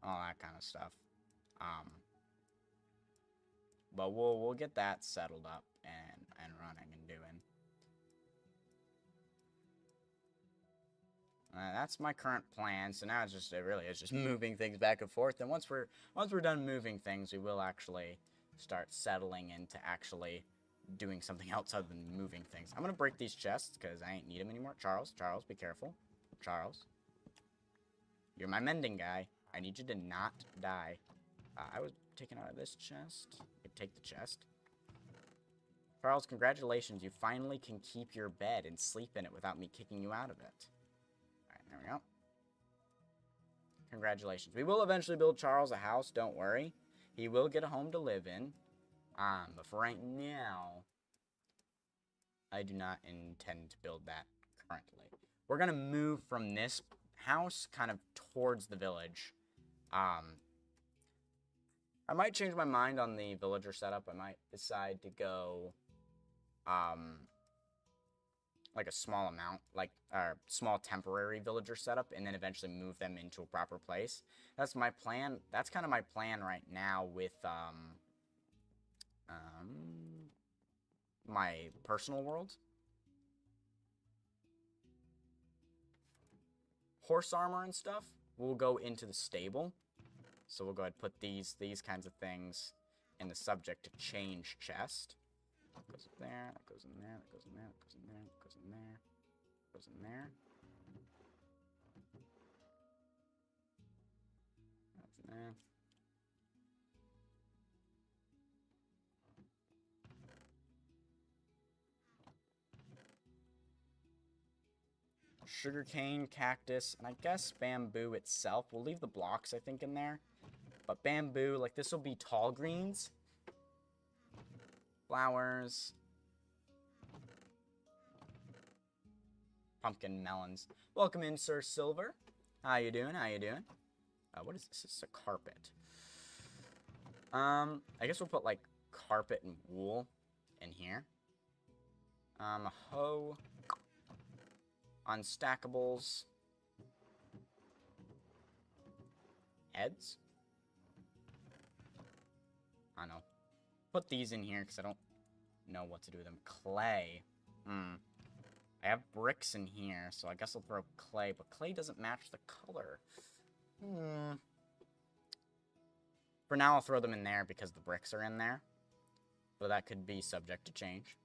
All that kind of stuff. But we'll get that settled up and running and doing. That's my current plan. So now it really is just moving things back and forth. And once we're done moving things, we will actually start settling into actually doing something else other than moving things. I'm gonna break these chests because I ain't need them anymore. Charles, be careful. Charles, you're my mending guy. I need you to not die. I was taken out of this chest. Take the chest. Charles, congratulations. You finally can keep your bed and sleep in it without me kicking you out of it. Alright, there we go. Congratulations. We will eventually build Charles a house, don't worry. He will get a home to live in. But for right now, I do not intend to build that currently. We're going to move from this house kind of towards the village. I might change my mind on the villager setup. I might decide to go, like a small amount, like a small temporary villager setup, and then eventually move them into a proper place. That's my plan. That's kind of my plan right now with, my personal world. Horse armor and stuff will go into the stable. So we'll go ahead and put these kinds of things in the subject to change chest. That goes up there, that goes in there, that goes in there, that goes in there, that goes in there, that goes in there. That's in there. Sugarcane, cactus, and I guess bamboo itself. We'll leave the blocks, I think, in there. But bamboo, like, this will be tall greens. Flowers. Pumpkin melons. Welcome in, Sir Silver. How you doing? How you doing? What is this? This is a carpet. I guess we'll put, like, carpet and wool in here. A hoe. Unstackables. Heads. I don't know. Put these in here because I don't know what to do with them. Clay. I have bricks in here, so I guess I'll throw clay, but clay doesn't match the color. For now, I'll throw them in there because the bricks are in there. But that could be subject to change.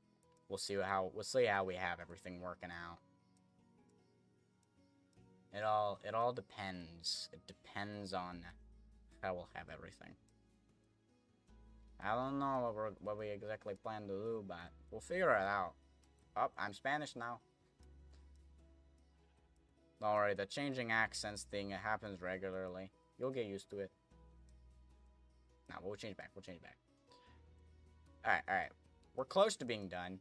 We'll see how we have everything working out. It all depends. It depends on how we'll have everything. I don't know what we exactly plan to do, but we'll figure it out. Oh, I'm Spanish now. Don't worry, the changing accents thing, it happens regularly. You'll get used to it. Nah, we'll change back. We'll change back. Alright. We're close to being done.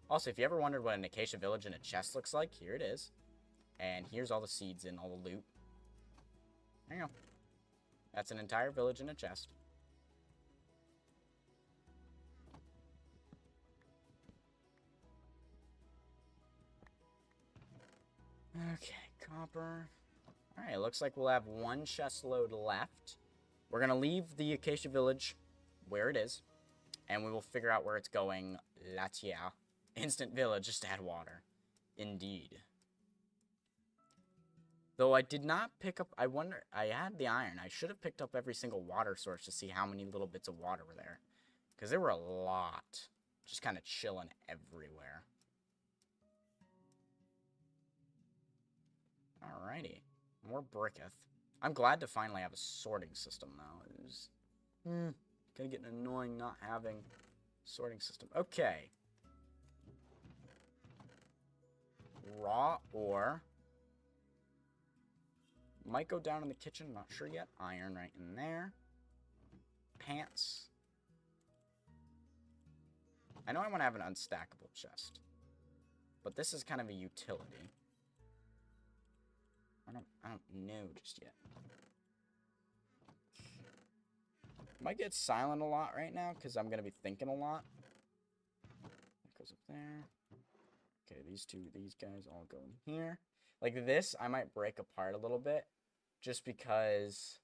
Also, if you ever wondered what an acacia village in a chest looks like, here it is. And here's all the seeds and all the loot. There you go. That's an entire village in a chest. Okay, copper. Alright, looks like we'll have one chest load left. We're going to leave the acacia village where it is. And we will figure out where it's going. Latia. Instant village, just add water. Indeed. Though I did not pick up, I wonder, I had the iron. I should have picked up every single water source to see how many little bits of water were there. Because there were a lot. Just kind of chilling everywhere. Alrighty. More bricketh. I'm glad to finally have a sorting system, though. It was gonna get annoying not having a sorting system. Okay. Raw ore. Might go down in the kitchen, not sure yet. Iron right in there. Pants. I know I want to have an unstackable chest. But this is kind of a utility. I don't know just yet. Might get silent a lot right now because I'm going to be thinking a lot. That goes up there. Okay, these guys all go in here. Like this, I might break apart a little bit, just because,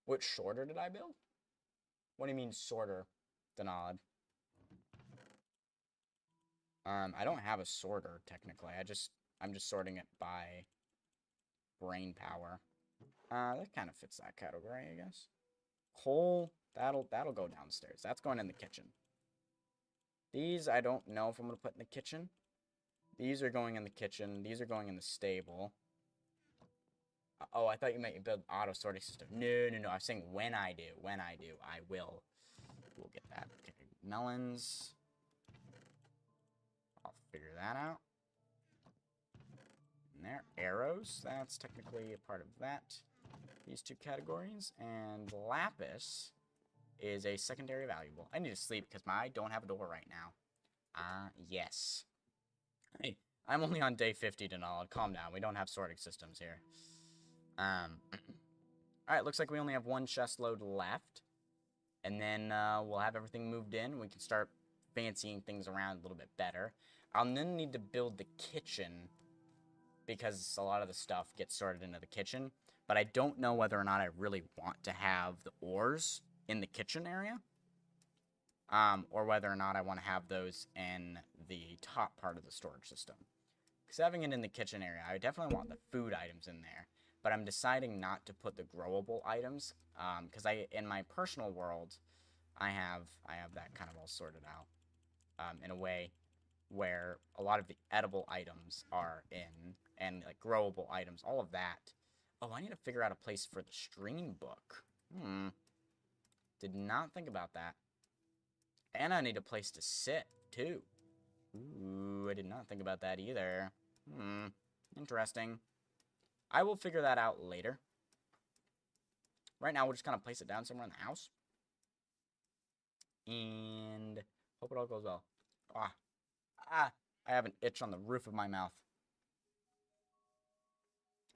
which sorter did I build? What do you mean sorter, Denod? I don't have a sorter, technically. I'm just sorting it by brain power. That kind of fits that category, I guess. Coal, that'll go downstairs. That's going in the kitchen. These, I don't know if I'm going to put in the kitchen. These are going in the kitchen. These are going in the stable. Oh, I thought you meant you build auto sorting system. No. I'm saying when I do. I will. We'll get that. Okay, melons. I'll figure that out. And there. Arrows. That's technically a part of that. These two categories. And lapis is a secondary valuable. I need to sleep because I don't have a door right now. Yes. Hey, I'm only on day 50, Denal. Calm down. We don't have sorting systems here. Alright, looks like we only have one chest load left. And then we'll have everything moved in. We can start fancying things around a little bit better. I'll then need to build the kitchen, because a lot of the stuff gets sorted into the kitchen. But I don't know whether or not I really want to have the ores in the kitchen area. Or whether or not I want to have those in the top part of the storage system. Because having it in the kitchen area, I definitely want the food items in there. But I'm deciding not to put the growable items. Because in my personal world, I have that kind of all sorted out. In a way where a lot of the edible items are in. And like growable items, all of that. Oh, I need to figure out a place for the stream book. Did not think about that. And I need a place to sit, too. Ooh, I did not think about that either. Interesting. I will figure that out later. Right now, we're just going to place it down somewhere in the house. And hope it all goes well. I have an itch on the roof of my mouth.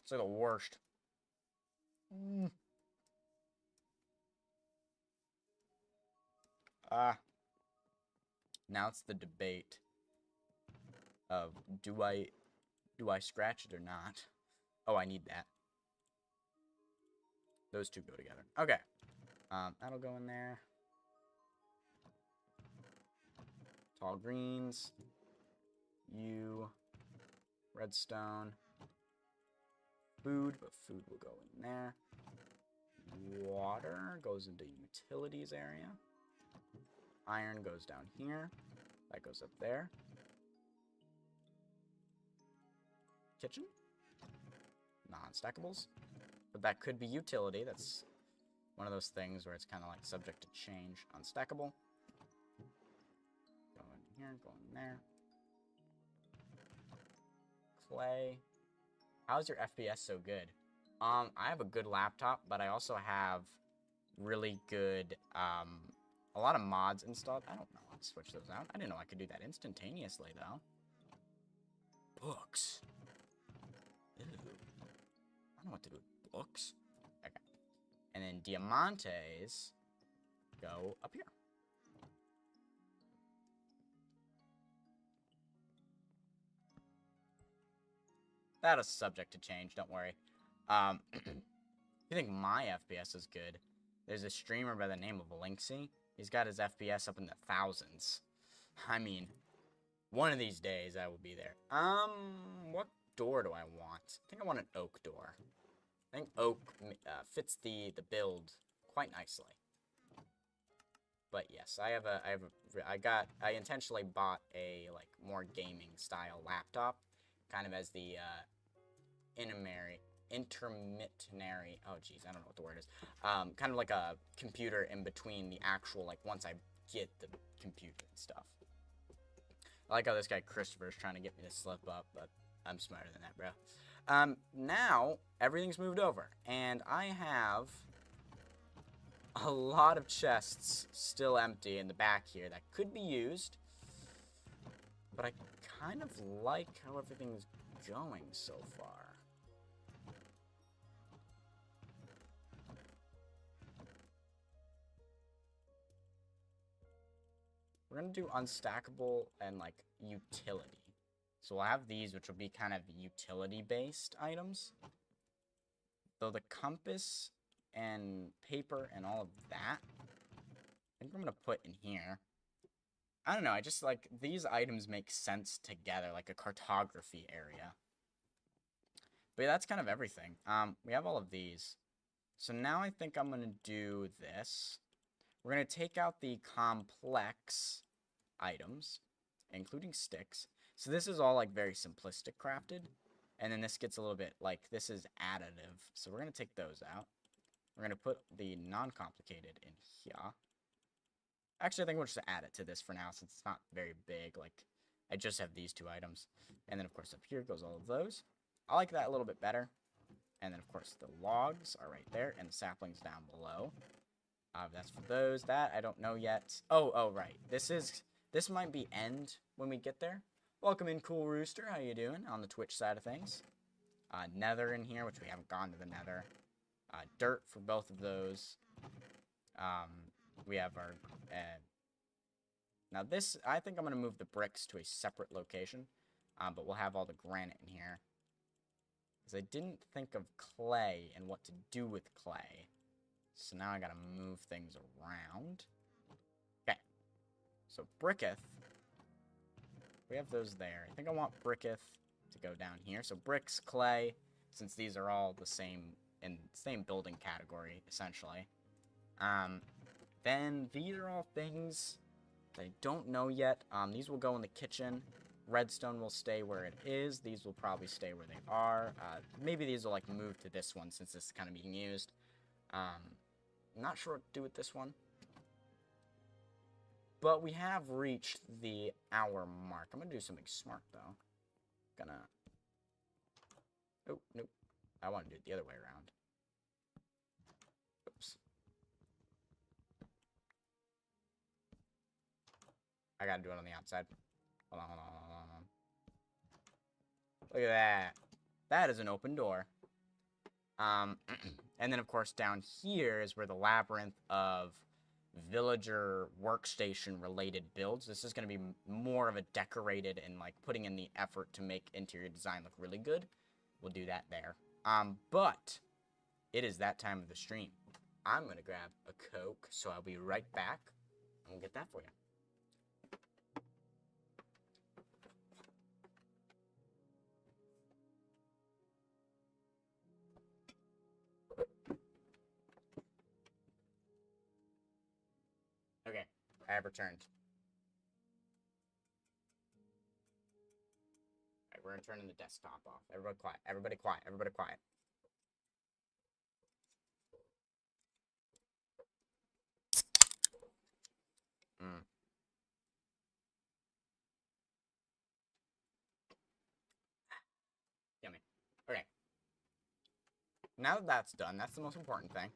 It's like the worst. Now it's the debate of do I scratch it or not? Oh, I need that. Those two go together. Okay. That'll go in there. Tall greens. Redstone. Food, but food will go in there. Water goes into utilities area. Iron goes down here. That goes up there. Kitchen. Non-stackables. But that could be utility. That's one of those things where it's kind of like subject to change. Unstackable. Go in here, go in there. Clay. How's your FPS so good? I have a good laptop, but I also have really good, a lot of mods installed. I don't know how to switch those out. I didn't know I could do that instantaneously, though. Books. Ew. I don't know what to do with books. Okay. And then diamantes go up here. That is subject to change, don't worry. If you think my FPS is good, there's a streamer by the name of Linksy. He's got his FPS up in the thousands. I mean, one of these days I will be there. What door do I want? I think I want an oak door. I think oak fits the build quite nicely. But yes, I intentionally bought a like more gaming style laptop, kind of as the intermittenary, oh geez, I don't know what the word is, kind of like a computer in between the actual, like, once I get the computer and stuff. I like how this guy Christopher is trying to get me to slip up, but I'm smarter than that, bro. Now, everything's moved over, and I have a lot of chests still empty in the back here that could be used, but I kind of like how everything's going so far. we're going to do unstackable and, like, utility. So we'll have these, which will be kind of utility-based items. Though the compass and paper and all of that, I think I'm going to put in here. I don't know, I just, like, these items make sense together, like a cartography area. But yeah, that's kind of everything. We have all of these. So now I think I'm going to do this. We're going to take out the complex items, including sticks. So this is all, like, very simplistic crafted. And then this gets a little bit, like, this is additive. So we're going to take those out. We're going to put the non-complicated in here. Actually, I think we'll just add it to this for now, since it's not very big. Like, I just have these two items. And then, of course, up here goes all of those. I like that a little bit better. And then, of course, the logs are right there, and the saplings down below. That's for those. That, I don't know yet. Oh, right. This might be end when we get there. Welcome in, Cool Rooster. How you doing on the Twitch side of things? Nether in here, which we haven't gone to the nether. Dirt for both of those. We have our... now this, I think I'm going to move the bricks to a separate location. But we'll have all the granite in here. Because I didn't think of clay and what to do with clay. So now I got to move things around. Okay. So bricketh. We have those there. I think I want bricketh to go down here. So bricks, clay, since these are all the same in same building category, essentially. Then these are all things that I don't know yet. These will go in the kitchen. Redstone will stay where it is. These will probably stay where they are. Maybe these will, like, move to this one since this is kind of being used. I'm not sure what to do with this one. But we have reached the hour mark. I'm going to do something smart, though. Oh, nope. I want to do it the other way around. Oops. I got to do it on the outside. Hold on. Look at that. That is an open door. And then, of course, down here is where the labyrinth of villager workstation-related builds. This is going to be more of a decorated and, like, putting in the effort to make interior design look really good. We'll do that there. But it is that time of the stream. I'm going to grab a Coke, so I'll be right back, and we'll get that for you. Okay, I have returned. Alright, we're turning the desktop off. Everybody quiet. Everybody quiet. Everybody quiet. Yummy. Okay. Now that that's done, that's the most important thing.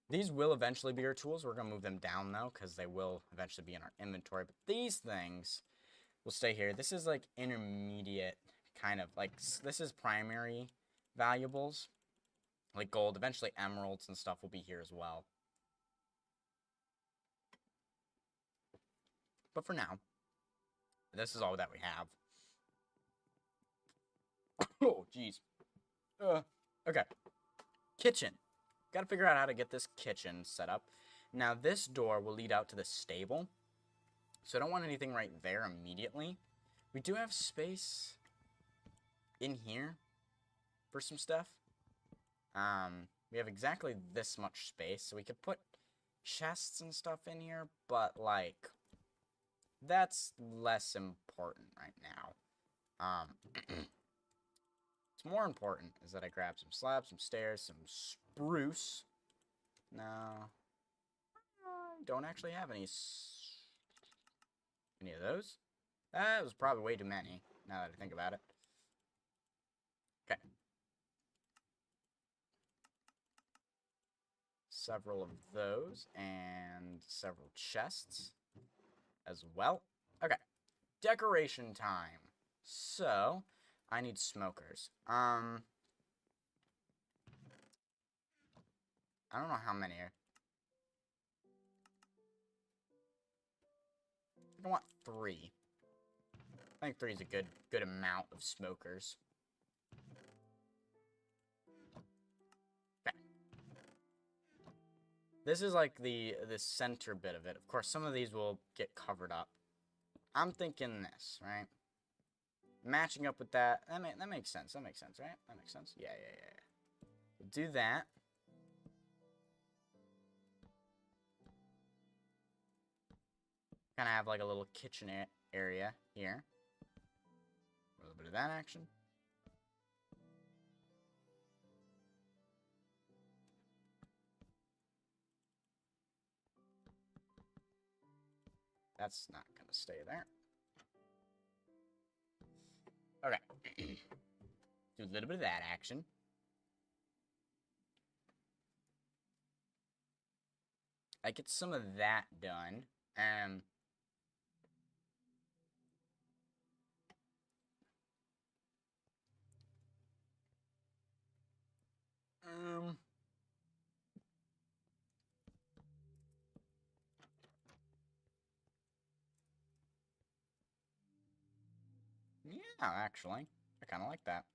These will eventually be our tools. We're going to move them down, though, because they will eventually be in our inventory. But these things will stay here. This is, like, intermediate kind of, like, this is primary valuables. Like gold. Eventually emeralds and stuff will be here as well. But for now, this is all that we have. Oh, jeez. Okay. Kitchen. Got to figure out how to get this kitchen set up. Now, this door will lead out to the stable. So I don't want anything right there immediately. We do have space in here for some stuff. We have exactly this much space. So we could put chests and stuff in here. But, like, that's less important right now. What's more important is that I grab some slabs, some stairs, some spruce. No. I don't actually have any of those. That was probably way too many, now that I think about it. Okay. Several of those, and several chests as well. Okay. Decoration time. So, I need smokers. I don't know how many. I want 3. I think 3 is a good amount of smokers. Okay. This is like the center bit of it. Of course, some of these will get covered up. I'm thinking this, right? Matching up with that. That makes sense. That makes sense, right? That makes sense. Yeah. We'll do that. Kind of have like a little kitchen area here. A little bit of that action. That's not going to stay there. Okay. Do a little bit of that action. I get some of that done. Yeah, actually. I kind of like that.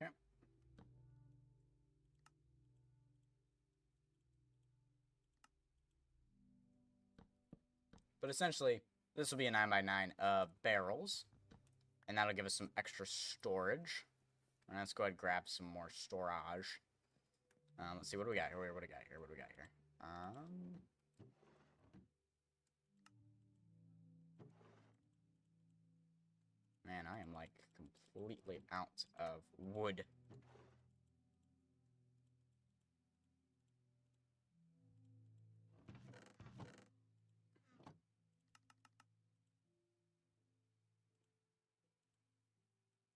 Okay. But essentially, this will be a 9x9 barrels. And that'll give us some extra storage. And let's go ahead and grab some more storage. Let's see, what do we got here? What do we got here? What do we got here? Man, I am like completely out of wood.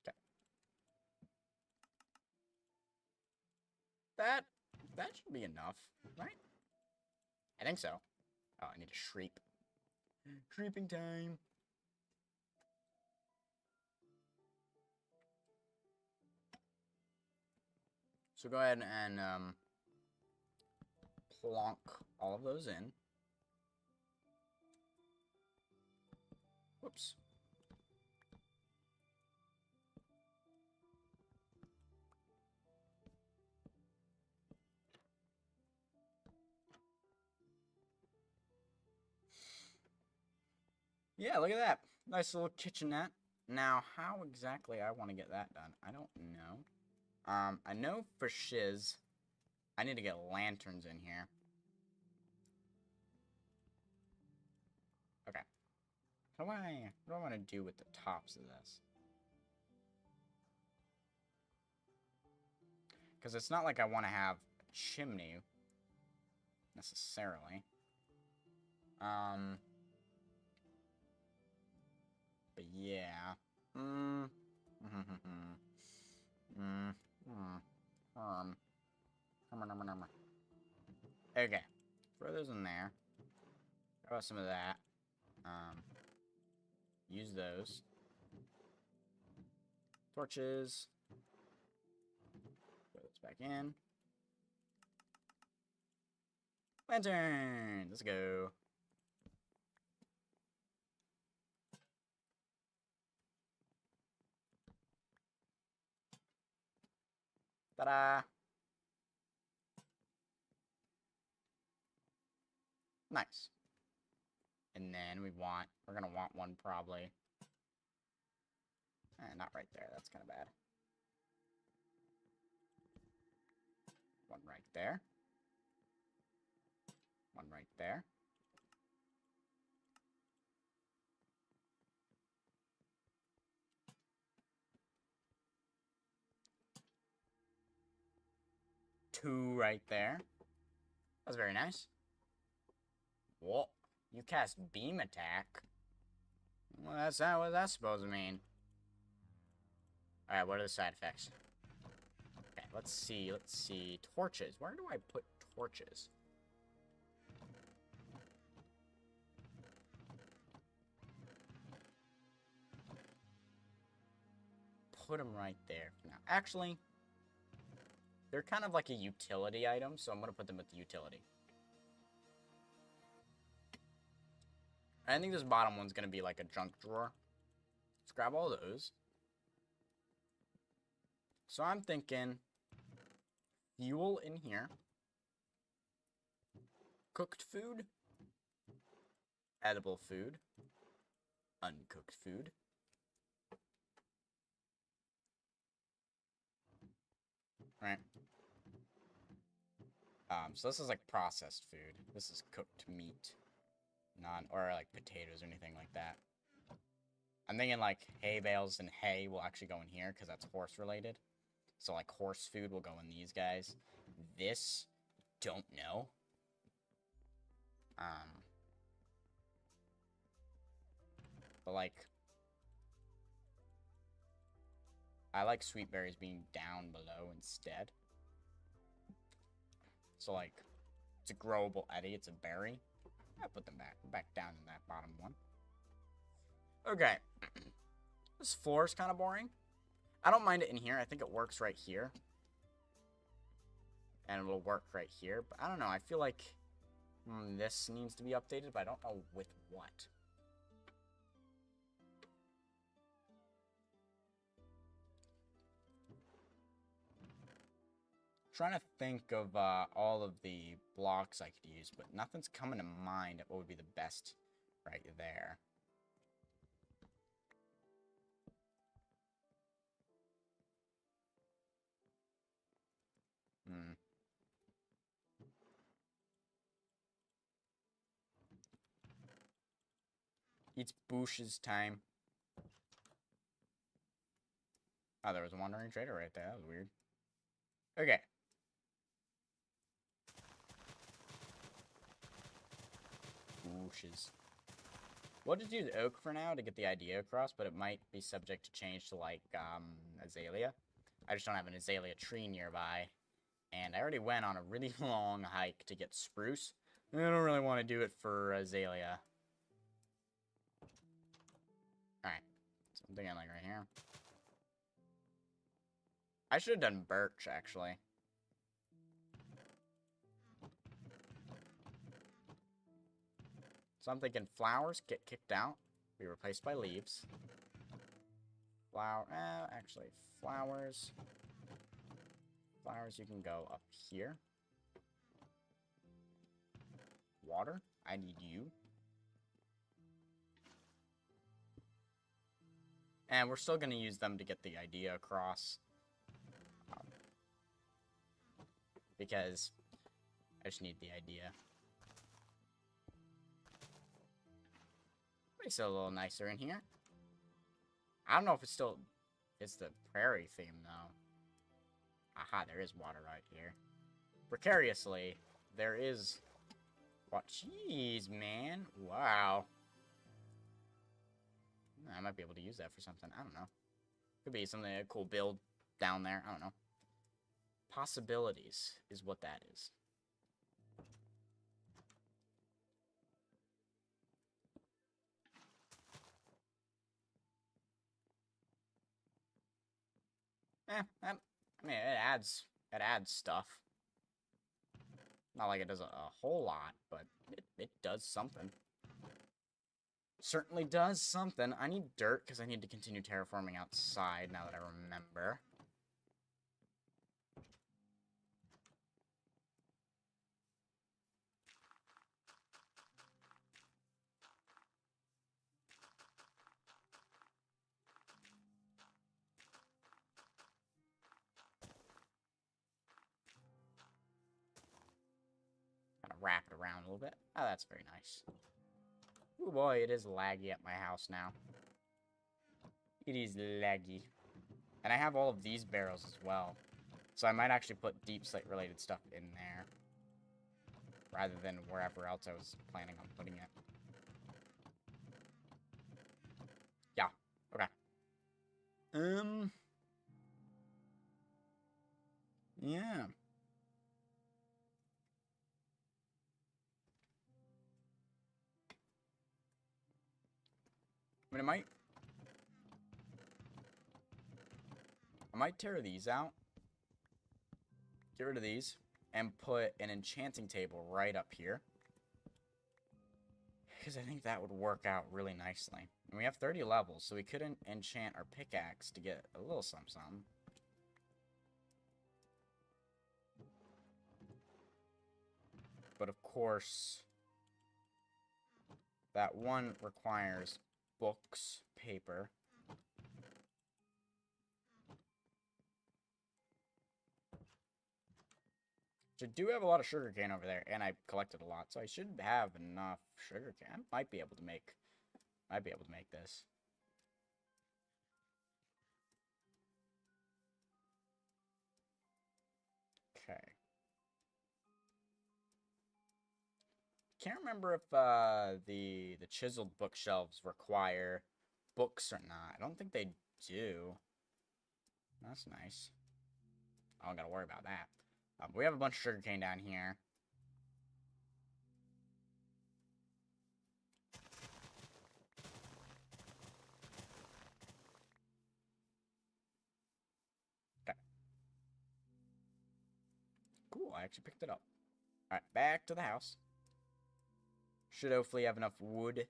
Okay. That should be enough, right? I think so. Oh, I need to shreep. Shreeping time. So go ahead and plonk all of those in. Whoops. Yeah, look at that. Nice little kitchenette. Now, how exactly I want to get that done, I don't know. I know for shiz, I need to get lanterns in here. Okay. What do I want to do with the tops of this? Because it's not like I want to have a chimney, necessarily. But yeah. Okay. Throw those in there. How about some of that? Use those. Torches. Throw those back in. Lantern! Let's go. Ta-da! Nice. And then we're gonna want one probably. Not right there, that's kind of bad. One right there. One right there. Two right there. That's very nice. What? You cast beam attack? Well, that's not what that's supposed to mean. Alright, what are the side effects? Okay, let's see. Let's see. Torches. Where do I put torches? Put them right there. Now, actually, They're kind of like a utility item, so I'm going to put them with the utility. I think this bottom one's going to be like a junk drawer. Let's grab all those. So I'm thinking fuel in here. Cooked food. Edible food. Uncooked food. Right. So this is like processed food. This is cooked meat. Or like potatoes or anything like that. I'm thinking like hay bales and hay will actually go in here because that's horse related. So like horse food will go in these guys. This, don't know. But like, I like sweet berries being down below instead. So like, it's a growable eddy. It's a berry. I put them back down in that bottom one. Okay. This floor is kind of boring. I don't mind it in here. I think it works right here. And it'll work right here. But I don't know. I feel like this needs to be updated, but I don't know with what. Trying to think of all of the blocks I could use, but nothing's coming to mind at what would be the best right there. It's Bush's time. Oh, there was a wandering trader right there. That was weird. Okay. Bushes. We'll just use oak for now to get the idea across, but it might be subject to change to, like, azalea. I just don't have an azalea tree nearby. And I already went on a really long hike to get spruce. I don't really want to do it for azalea. Alright. Something like right here. I should have done birch, actually. So I'm thinking flowers get kicked out. Be replaced by leaves. Actually, flowers. Flowers, you can go up here. Water, I need you. And we're still going to use them to get the idea across. Because I just need the idea. Makes it a little nicer in here. I don't know if it's the prairie theme, though. Aha, there is water right here. Precariously, there is... What? Jeez, man. Wow. I might be able to use that for something. I don't know. Could be something, a cool build down there. I don't know. Possibilities is what that is. I mean, it adds stuff. Not like it does a whole lot, but it does something. Certainly does something. I need dirt because I need to continue terraforming outside now that I remember. Kind of wrap it around a little bit. Oh, that's very nice. Oh boy, it is laggy at my house now. It is laggy. And I have all of these barrels as well. So I might actually put deep slate related stuff in there. Rather than wherever else I was planning on putting it. Yeah, okay. Yeah. I mean, I might tear these out. get rid of these and put an enchanting table right up here. Because I think that would work out really nicely. And we have 30 levels, so we could enchant our pickaxe to get a little something. But of course, that one requires books, paper. I do have a lot of sugarcane over there, and I collected a lot, so I should have enough sugarcane. I might be able to make this. Okay. Can't remember if the chiseled bookshelves require books or not. I don't think they do. That's nice. I don't gotta worry about that. We have a bunch of sugarcane down here. Okay. Cool, I actually picked it up. Alright, back to the house. Should hopefully have enough wood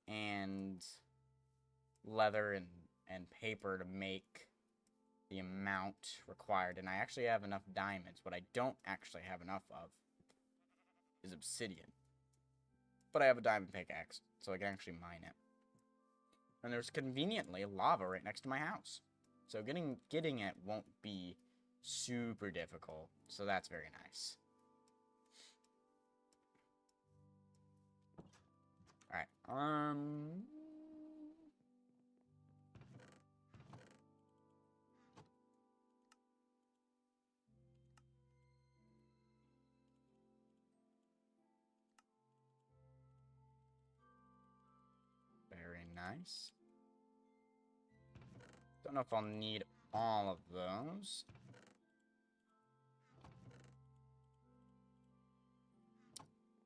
and leather and paper to make the amount required. And I actually have enough diamonds. What I don't actually have enough of is obsidian. But I have a diamond pickaxe, so I can actually mine it. And there's conveniently lava right next to my house. So getting it won't be super difficult. So that's very nice. Alright, very nice. Don't know if I'll need all of those.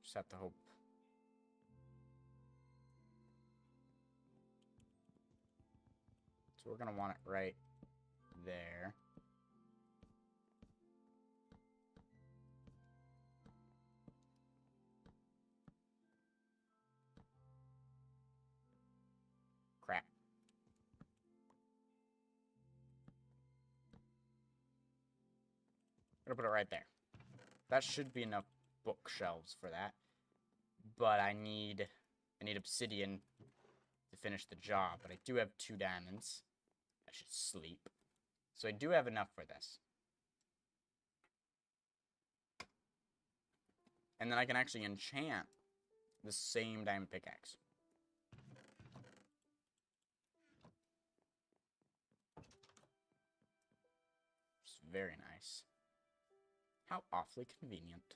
Just have to hope. So we're gonna want it right there. Crap. I'm gonna put it right there. That should be enough bookshelves for that. But I need obsidian to finish the job. But I do have 2 diamonds. I should sleep. So I do have enough for this. And then I can actually enchant the same diamond pickaxe. It's very nice. How awfully convenient.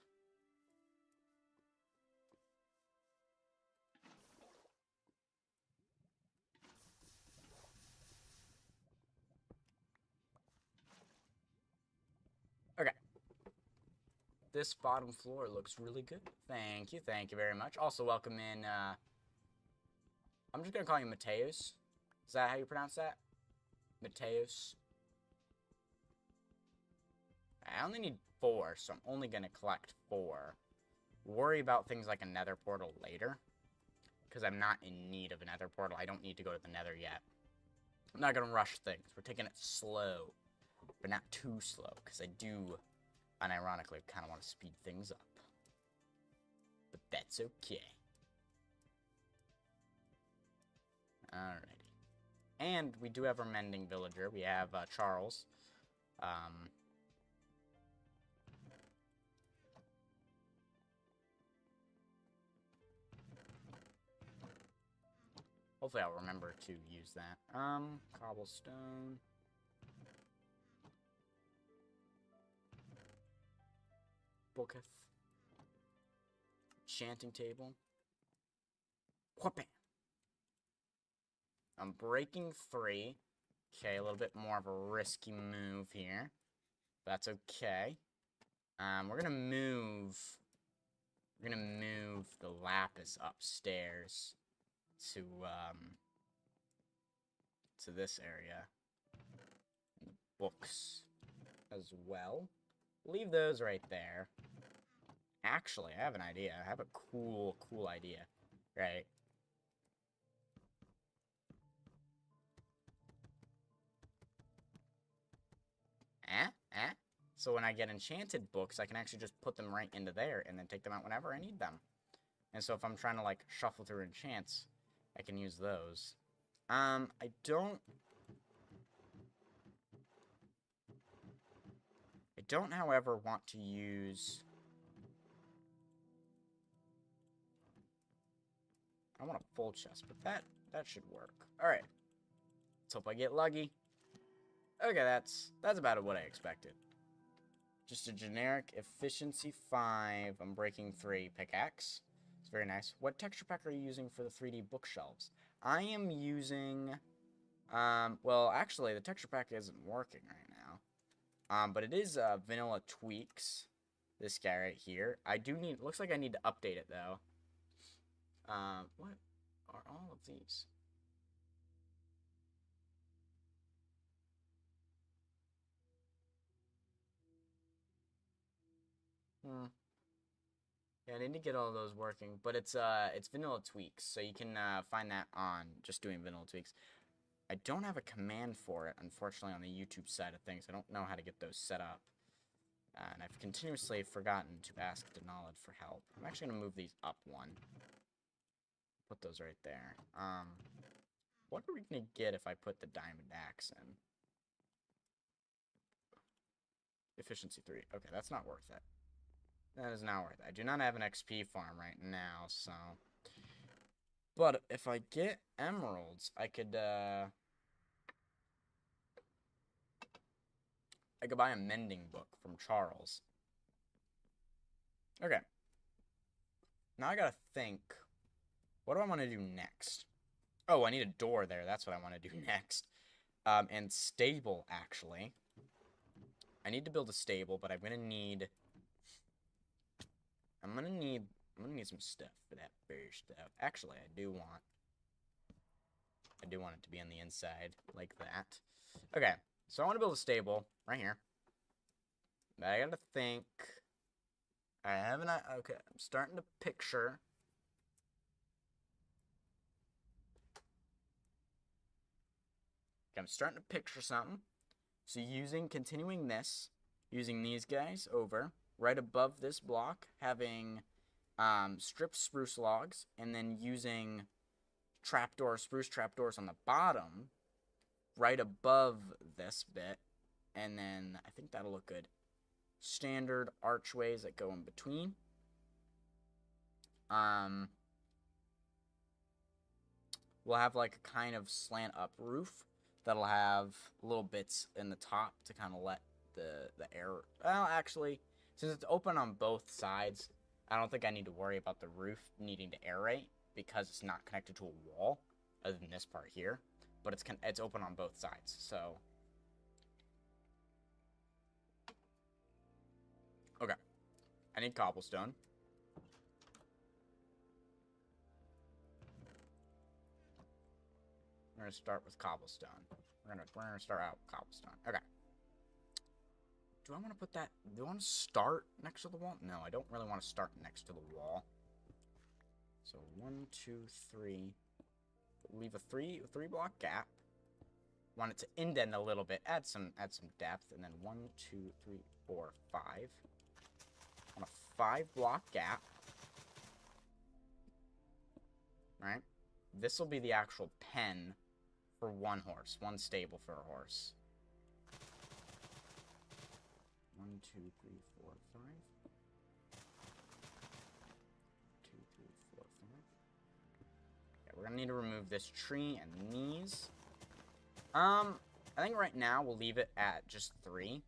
Okay. This bottom floor looks really good. Thank you very much. Also, welcome in, I'm just gonna call you Mateus. Is that how you pronounce that? Mateus. I only need 4, so I'm only gonna collect 4. Worry about things like a nether portal later, because I'm not in need of a nether portal. I don't need to go to the nether yet. I'm not gonna rush things. We're taking it slow, but not too slow, because I do, unironically, kind of want to speed things up. But that's okay. Alrighty. And we do have our mending villager. We have Charles. Hopefully I'll remember to use that. Cobblestone. Booketh. Enchanting table. Whooping. I'm breaking 3. Okay, a little bit more of a risky move here. That's okay. We're gonna move the lapis upstairs to this area. And the books as well. leave those right there. Actually, I have an idea. I have a cool idea. Right. So when I get enchanted books, I can actually just put them right into there and then take them out whenever I need them. And so if I'm trying to, like, shuffle through enchants, I can use those. I don't, however, want to use... I want a full chest, but that should work. Alright. Let's hope I get lucky. Okay, that's about what I expected. Just a generic efficiency 5, I'm breaking 3 pickaxe. It's very nice. What texture pack are you using for the 3D bookshelves? I am using... well, actually, the texture pack isn't working right now. But it is Vanilla Tweaks. This guy right here. I do need... Looks like I need to update it, though. What are all of these? Yeah, I need to get all those working, but it's Vanilla Tweaks, so you can find that on just doing Vanilla Tweaks. I don't have a command for it, unfortunately, on the YouTube side of things. I don't know how to get those set up. And I've continuously forgotten to ask Denalid for help. I'm actually going to move these up one. Put those right there. What are we going to get if I put the diamond axe in? Efficiency 3. Okay, that's not worth it. That is not worth it. I do not have an XP farm right now, so... But if I get emeralds, I could buy a mending book from Charles. Okay. Now I gotta think. What do I want to do next? Oh, I need a door there. That's what I want to do next. And stable, actually. I need to build a stable, but I'm gonna need some stuff for that first stuff. Actually, I do want it to be on the inside, like that. Okay, so I want to build a stable right here. But I gotta think. I have an... Okay, I'm starting to picture. Okay, I'm starting to picture something. So continuing this, using these guys over, right above this block, having stripped spruce logs, and then using spruce trapdoors on the bottom, right above this bit, and then I think that'll look good. Standard archways that go in between. We'll have like a kind of slant up roof that'll have little bits in the top to kind of let the air... Well, actually, since it's open on both sides, I don't think I need to worry about the roof needing to aerate because it's not connected to a wall, other than this part here. But it's open on both sides, so... Okay. I need cobblestone. We're gonna start with cobblestone. We're gonna start out with cobblestone. Okay. Do I want to put that... Do I want to start next to the wall? No, I don't really want to start next to the wall. So 1, 2, 3. Leave a three block gap. Want it to indent a little bit. Add some depth, and then 1, 2, 3, 4, 5. On a 5-block gap. Right. This will be the actual pen for one horse. One stable for a horse. 1, 2, 3, 4, 5. 2, 3, 4, 5. Okay, we're gonna need to remove this tree and these. I think right now we'll leave it at just 3.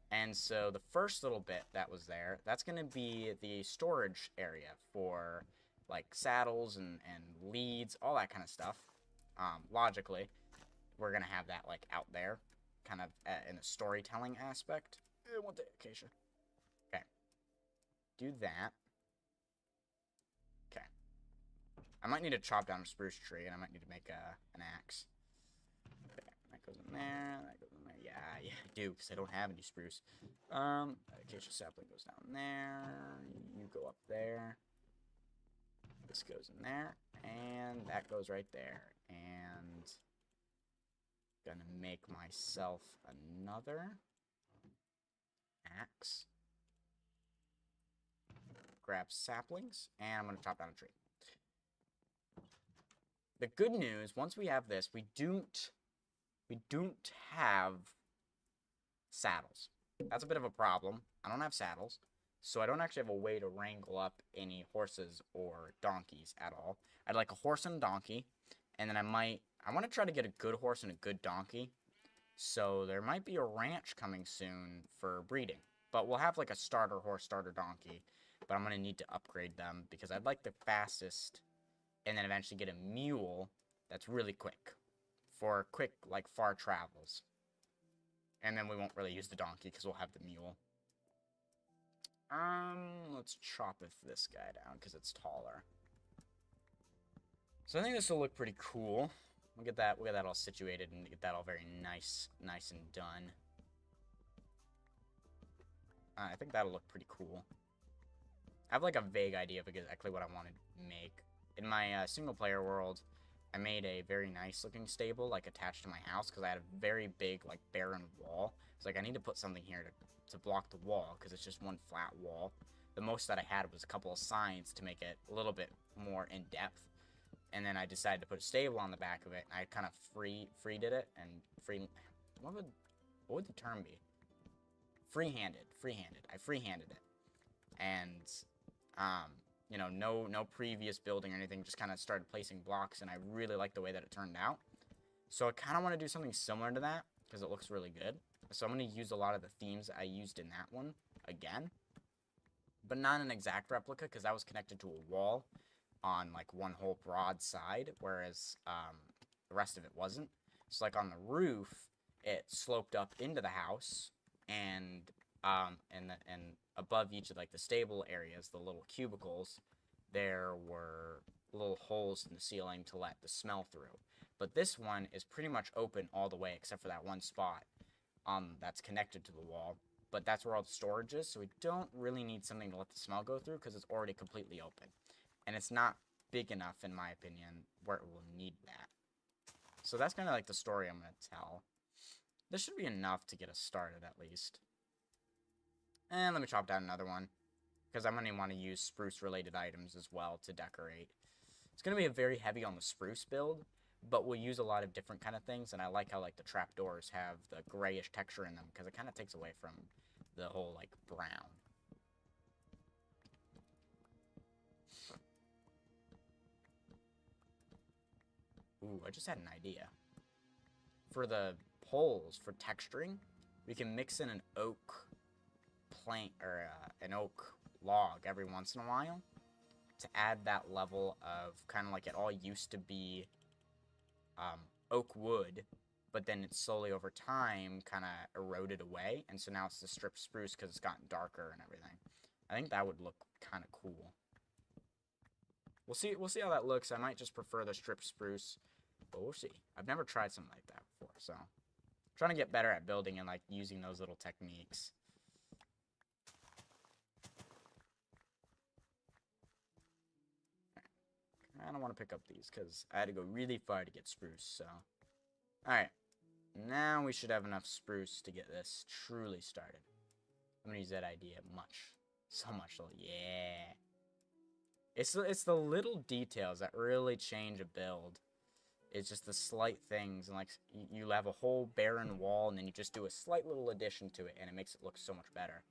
And so the first little bit that was there, that's gonna be the storage area for like saddles and leads, all that kind of stuff. Logically, we're gonna have that like out there, kind of in the storytelling aspect. One day, Acacia. Okay. Do that. Okay. I might need to chop down a spruce tree, and I might need to make an axe. Okay, make goes in there, that goes in there. Yeah, I do, because I don't have any spruce. Acacia sapling goes down there. You go up there. This goes in there, and that goes right there. And gonna make myself another axe. Grab saplings, and I'm gonna chop down a tree. The good news, once we have this, we don't have saddles. That's a bit of a problem. I don't have saddles, so I don't actually have a way to wrangle up any horses or donkeys at all. I'd like a horse and a donkey, and then I want to try to get a good horse and a good donkey, so there might be a ranch coming soon for breeding. But we'll have like a starter horse, starter donkey, but I'm going to need to upgrade them because I'd like the fastest, and then eventually get a mule that's really quick for quick, like, far travels. And then we won't really use the donkey because we'll have the mule. Let's chop this guy down because it's taller. So I think this will look pretty cool. We'll get that all situated and get that all very nice and done. I think that'll look pretty cool. I have like a vague idea of exactly what I want to make. In my single player world, I made a very nice looking stable, like, attached to my house, because I had a very big, like, barren wall. It's like, I need to put something here to block the wall, because it's just one flat wall. The most that I had was a couple of signs to make it a little bit more in-depth. And then I decided to put a stable on the back of it, and I kind of free-did it, and what would the term be? Free-handed. I free-handed it. And, you know, no previous building or anything, just kind of started placing blocks, and I really like the way that it turned out. So I kind of want to do something similar to that, because it looks really good. So I'm going to use a lot of the themes I used in that one again, but not an exact replica, because that was connected to a wall on, like, one whole broad side, whereas the rest of it wasn't. So, like, on the roof, it sloped up into the house, and above each of, like, the stable areas, the little cubicles, there were little holes in the ceiling to let the smell through. But this one is pretty much open all the way, except for that one spot that's connected to the wall. But that's where all the storage is, so we don't really need something to let the smell go through, because it's already completely open. And it's not big enough, in my opinion, where it will need that. So that's kind of like the story I'm going to tell. This should be enough to get us started, at least. And let me chop down another one, because I'm going to want to use spruce-related items as well to decorate. It's going to be a very heavy on the spruce build, but we'll use a lot of different kind of things, and I like how, like, the trapdoors have the grayish texture in them, because it kind of takes away from the whole, like, brown. Ooh, I just had an idea. For the poles, for texturing, we can mix in an oak plank, or an oak log every once in a while to add that level of kind of like it all used to be oak wood, but then it's slowly over time kind of eroded away, and so now it's the strip spruce because it's gotten darker and everything. I think that would look kind of cool. We'll see how that looks. I might just prefer the strip spruce, but we'll see. I've never tried something like that before, so I'm trying to get better at building and, like, using those little techniques. I don't want to pick up these because I had to go really far to get spruce, so. Alright. Now we should have enough spruce to get this truly started. I'm going to use that idea much. So much. Yeah. It's the little details that really change a build. It's just the slight things, and, like, you have a whole barren wall, and then you just do a slight little addition to it, and it makes it look so much better.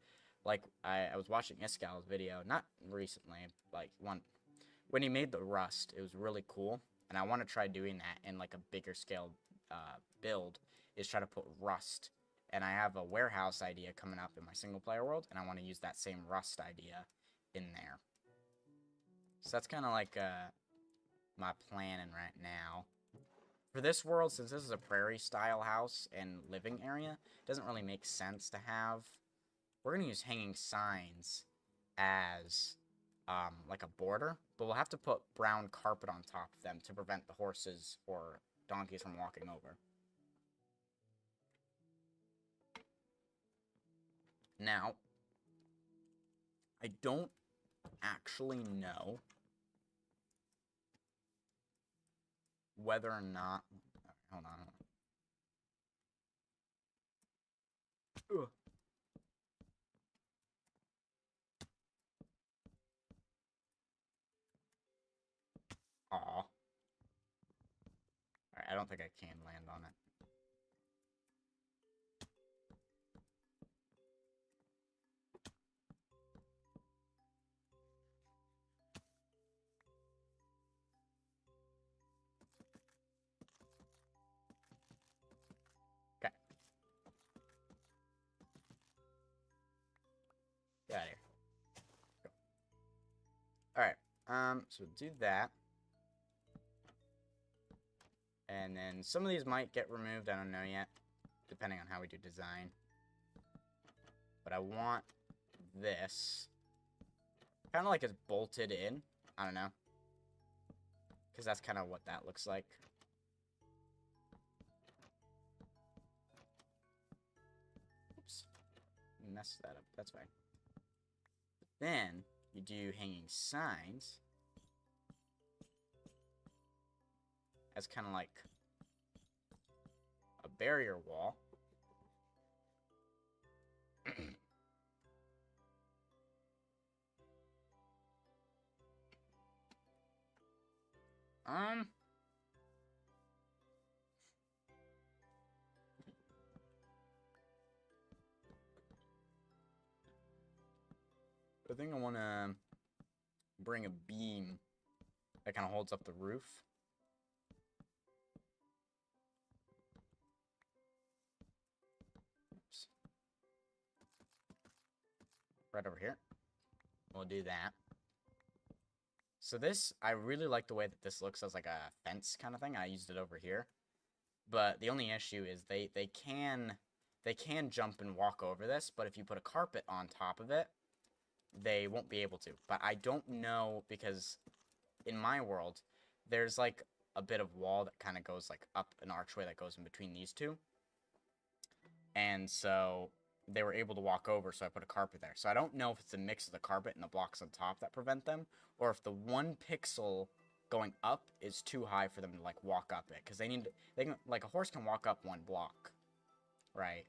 Like, I was watching Iscal's video, not recently, like, when he made the rust, it was really cool, and I want to try doing that in, like, a bigger scale build, is try to put rust. And I have a warehouse idea coming up in my single player world, and I want to use that same rust idea in there. So that's kind of like my planning right now. For this world, since this is a prairie style house and living area, it doesn't really make sense to have. We're going to use hanging signs as like a border, but we'll have to put brown carpet on top of them to prevent the horses or donkeys from walking over. Now, I don't actually know whether or not... Hold on. Ugh. Aw. Alright, I don't think I can land on it. Okay. Get out of here. Go. Alright, so do that. And then some of these might get removed, I don't know yet, depending on how we do design. But I want this. Kind of like it's bolted in. I don't know. Because that's kind of what that looks like. Oops. Messed that up. That's fine. But then, you do hanging signs. As kind of like a barrier wall. I think I want to bring a beam that kind of holds up the roof. Oops. Right over here. We'll do that. So this, I really like the way that this looks as like a fence kind of thing. I used it over here. But the only issue is they can jump and walk over this, but if you put a carpet on top of it, they won't be able to. But I don't know, because in my world, there's like a bit of wall that kind of goes like up an archway that goes in between these two. And so they were able to walk over, so I put a carpet there. So I don't know if it's a mix of the carpet and the blocks on top that prevent them, or if the 1 pixel going up is too high for them to like walk up it, because they can, like, a horse can walk up 1 block, right?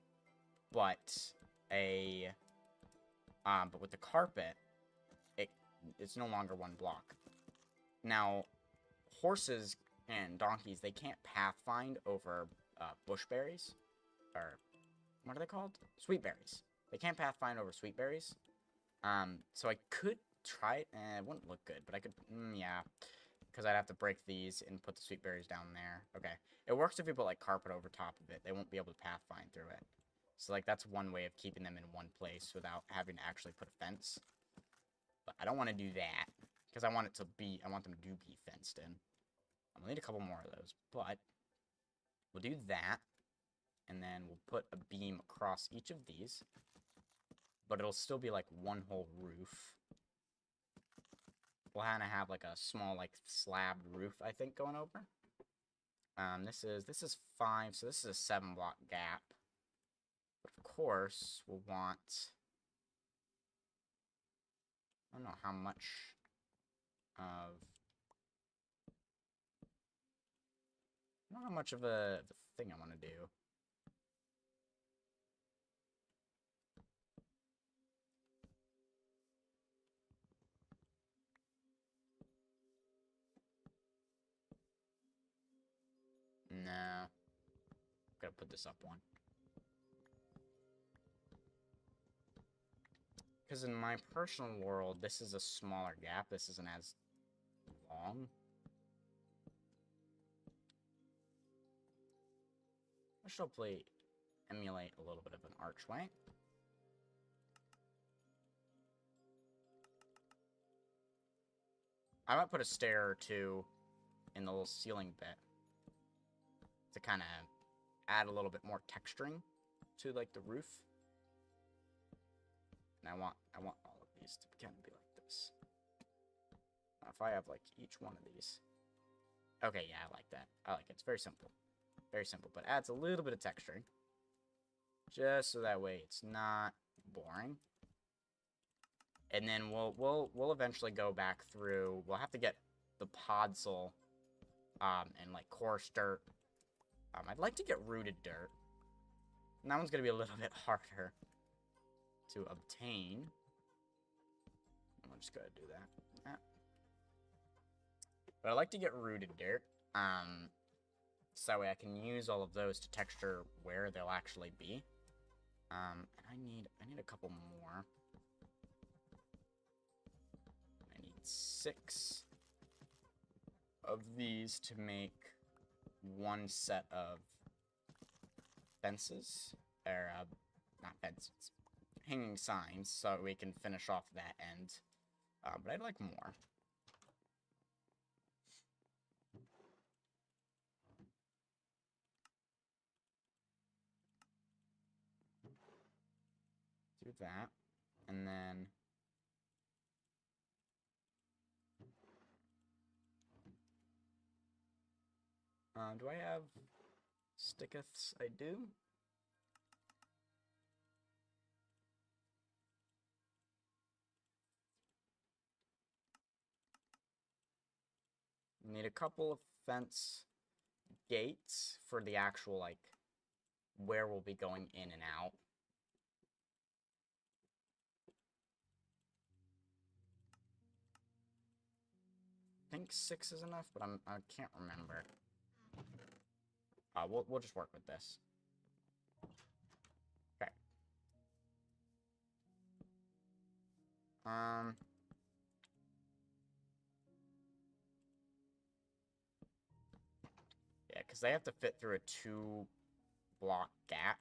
But but with the carpet, it's no longer 1 block. Now, horses and donkeys, they can't pathfind over bush berries, or what are they called? Sweet berries. They can't pathfind over sweet berries. So I could try it, and it wouldn't look good, but I could, yeah, because I'd have to break these and put the sweet berries down there. Okay, it works if you put like carpet over top of it. They won't be able to pathfind through it. So like that's one way of keeping them in one place without having to actually put a fence. But I don't want to do that because I want them to be fenced in. I'm gonna need a couple more of those, but we'll do that, and then we'll put a beam across each of these. But it'll still be like 1 whole roof. We'll kind of have like a small like slabbed roof, I think, going over. This is 5, so this is a 7 block gap. But of course, we'll want, I don't know how much of, I don't know how much of the thing I want to do. No. Gotta put this up 1. Because in my personal world, this is a smaller gap. This isn't as long. I should hopefully emulate a little bit of an archway. I might put a stair or 2 in the little ceiling bit to kind of add a little bit more texturing to like the roof. And I want all of these to kind of be like this. If I have like each one of these. Okay, yeah, I like that. I like it. It's very simple. Very simple, but adds a little bit of texturing. Just so that way it's not boring. And then we'll eventually go back through. We'll have to get the podzol, and like coarse dirt. I'd like to get rooted dirt. And that one's gonna be a little bit harder to obtain. I'm just gonna do that. But I like to get rooted dirt. So that way I can use all of those to texture where they'll actually be. And I need a couple more. I need 6 of these to make one set of fences, or not fences, hanging signs, so we can finish off that end. But I'd like more. Do that, and then do I have stickeths? I do. Need a couple of fence gates for the actual, like, where we'll be going in and out. I think 6 is enough, but I can't remember. We'll just work with this. Okay. Yeah, because they have to fit through a 2-block gap,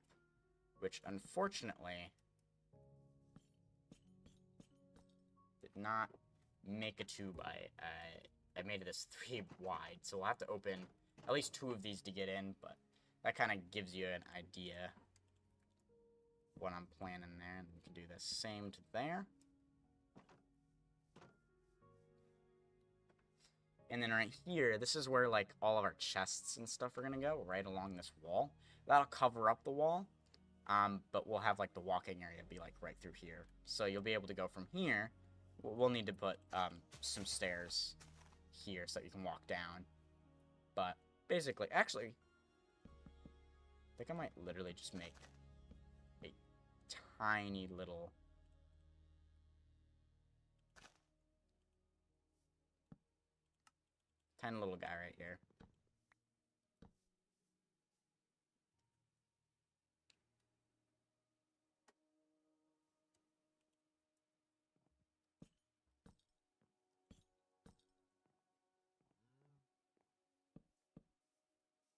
which unfortunately did not make a 2 by. I made this 3 wide, so we'll have to open at least 2 of these to get in, but that kind of gives you an idea what I'm planning there, and we can do the same to there. And then right here, this is where, like, all of our chests and stuff are gonna go, right along this wall. That'll cover up the wall, but we'll have, like, the walking area be, like, right through here. So you'll be able to go from here. We'll need to put some stairs here so that you can walk down. But basically, actually, I think I might literally just make a tiny little... tiny little guy right here.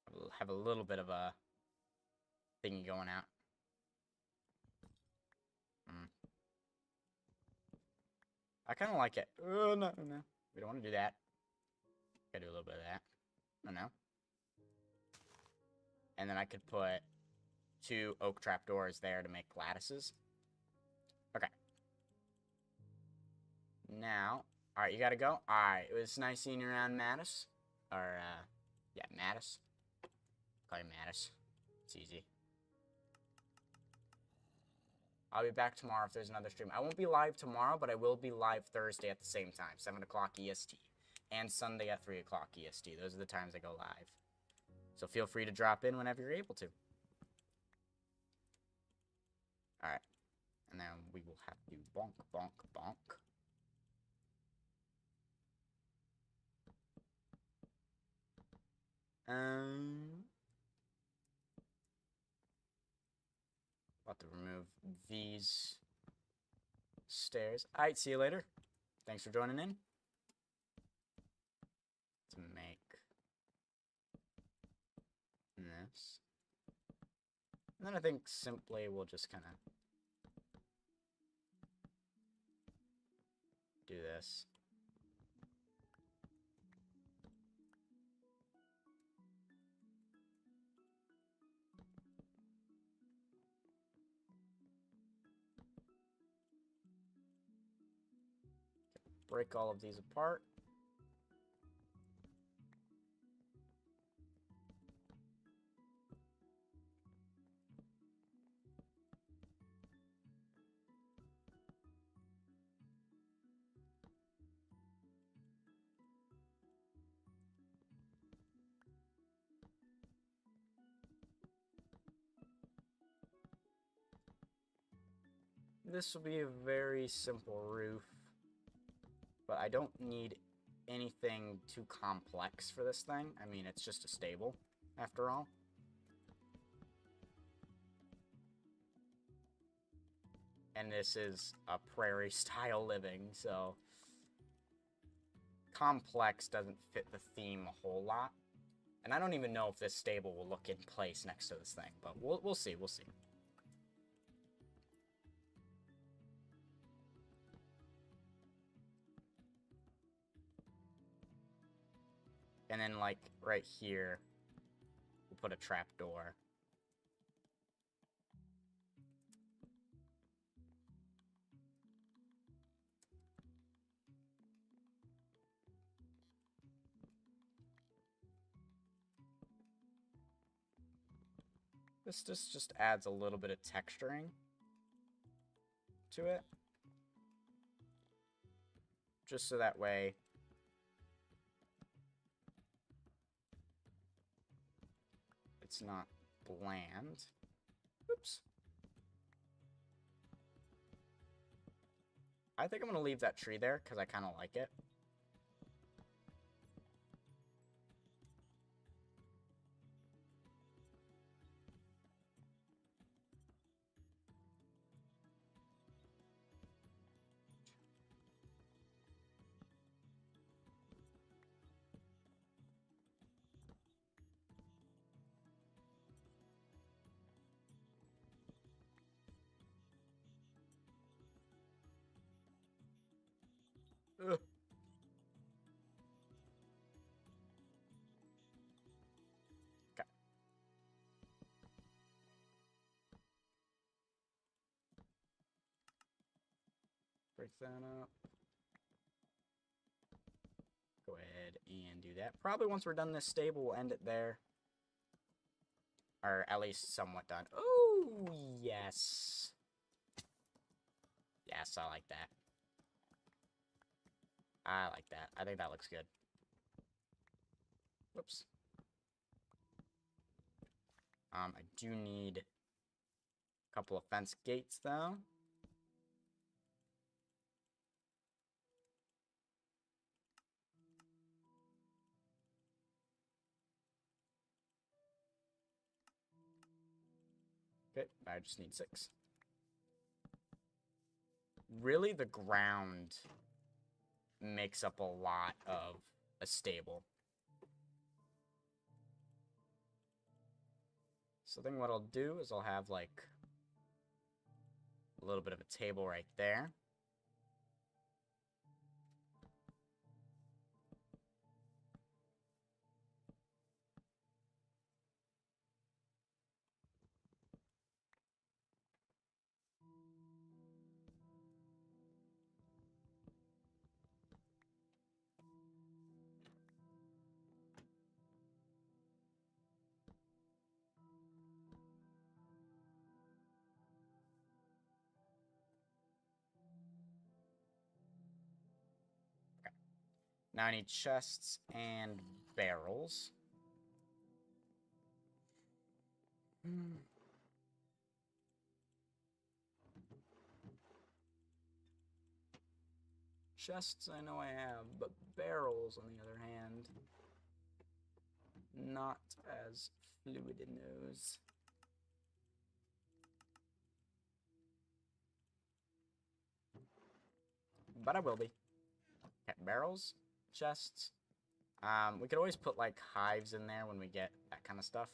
I'll have a little bit of a thingy going out. I kind of like it. Oh, no. We don't want to do that. Gotta do a little bit of that. No. And then I could put 2 oak trapdoors there to make lattices. Okay. Now, alright, you gotta go? Alright, it was nice seeing you around, Mattis. Or, yeah, Mattis. Call you Mattis. It's easy. I'll be back tomorrow if there's another stream. I won't be live tomorrow, but I will be live Thursday at the same time, 7 o'clock EST. And Sunday at 3 o'clock EST. Those are the times I go live. So feel free to drop in whenever you're able to. Alright. And then we will have to bonk, bonk, bonk. About to remove these stairs. Alright, see you later. Thanks for joining in. To make this. And then I think simply we'll just kind of do this. Break all of these apart. This will be a very simple roof, but I don't need anything too complex for this thing. I mean, it's just a stable, after all. And this is a prairie style living, so complex doesn't fit the theme a whole lot. And I don't even know if this stable will look in place next to this thing, but we'll see, we'll see. And then, like, right here, we'll put a trap door. This just adds a little bit of texturing to it. Just so that way it's not bland. Oops. I think I'm going to leave that tree there because I kind of like it. Ugh. Okay. Break that up. Go ahead and do that. Probably once we're done this stable, we'll end it there. Or at least somewhat done. Oh, yes. Yes, I like that. I like that. I think that looks good. Whoops. I do need a couple of fence gates, though. Okay, I just need 6. Really, the ground makes up a lot of a stable. So then what I'll do is I'll have, like, a little bit of a table right there. Now I need chests and barrels. Chests I know I have, but barrels, on the other hand, not as fluid in those. But I will be. Okay, barrels, chests. We could always put, like, hives in there when we get that kind of stuff.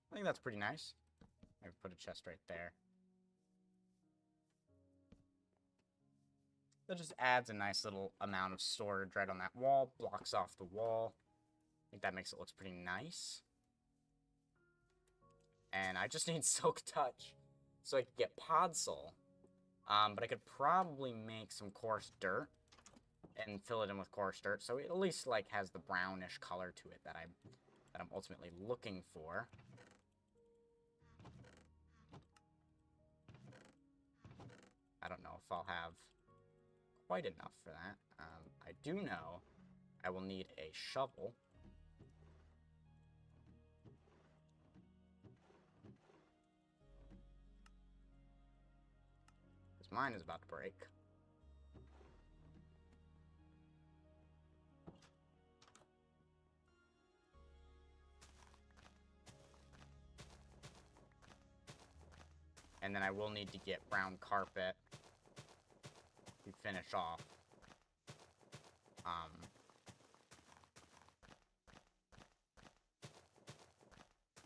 I think that's pretty nice. Maybe put a chest right there. That just adds a nice little amount of storage right on that wall, blocks off the wall. I think that makes it look pretty nice. And I just need Silk Touch so I can get Pod Soul. But I could probably make some coarse dirt and fill it in with coarse dirt, so it at least like has the brownish color to it that I'm ultimately looking for. I don't know if I'll have quite enough for that. I do know I will need a shovel. Because mine is about to break. And then I will need to get brown carpet to finish off.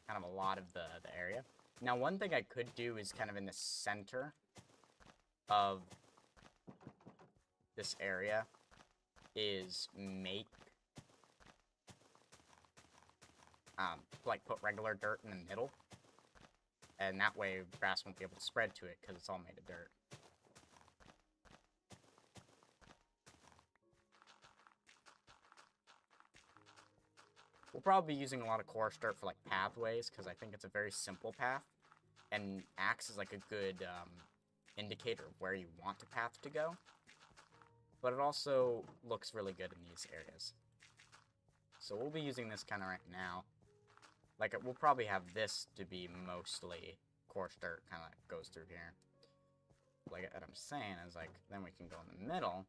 Kind of a lot of the area. Now, one thing I could do is kind of in the center of this area is make, like, put regular dirt in the middle. And that way, grass won't be able to spread to it because it's all made of dirt. We'll probably be using a lot of coarse dirt for, like, pathways, because I think it's a very simple path. And axe is, like, a good indicator of where you want the path to go. But it also looks really good in these areas. So we'll be using this kind of right now. Like, we'll probably have this to be mostly coarse dirt, kind of goes through here. Like, what I'm saying is, like, then we can go in the middle.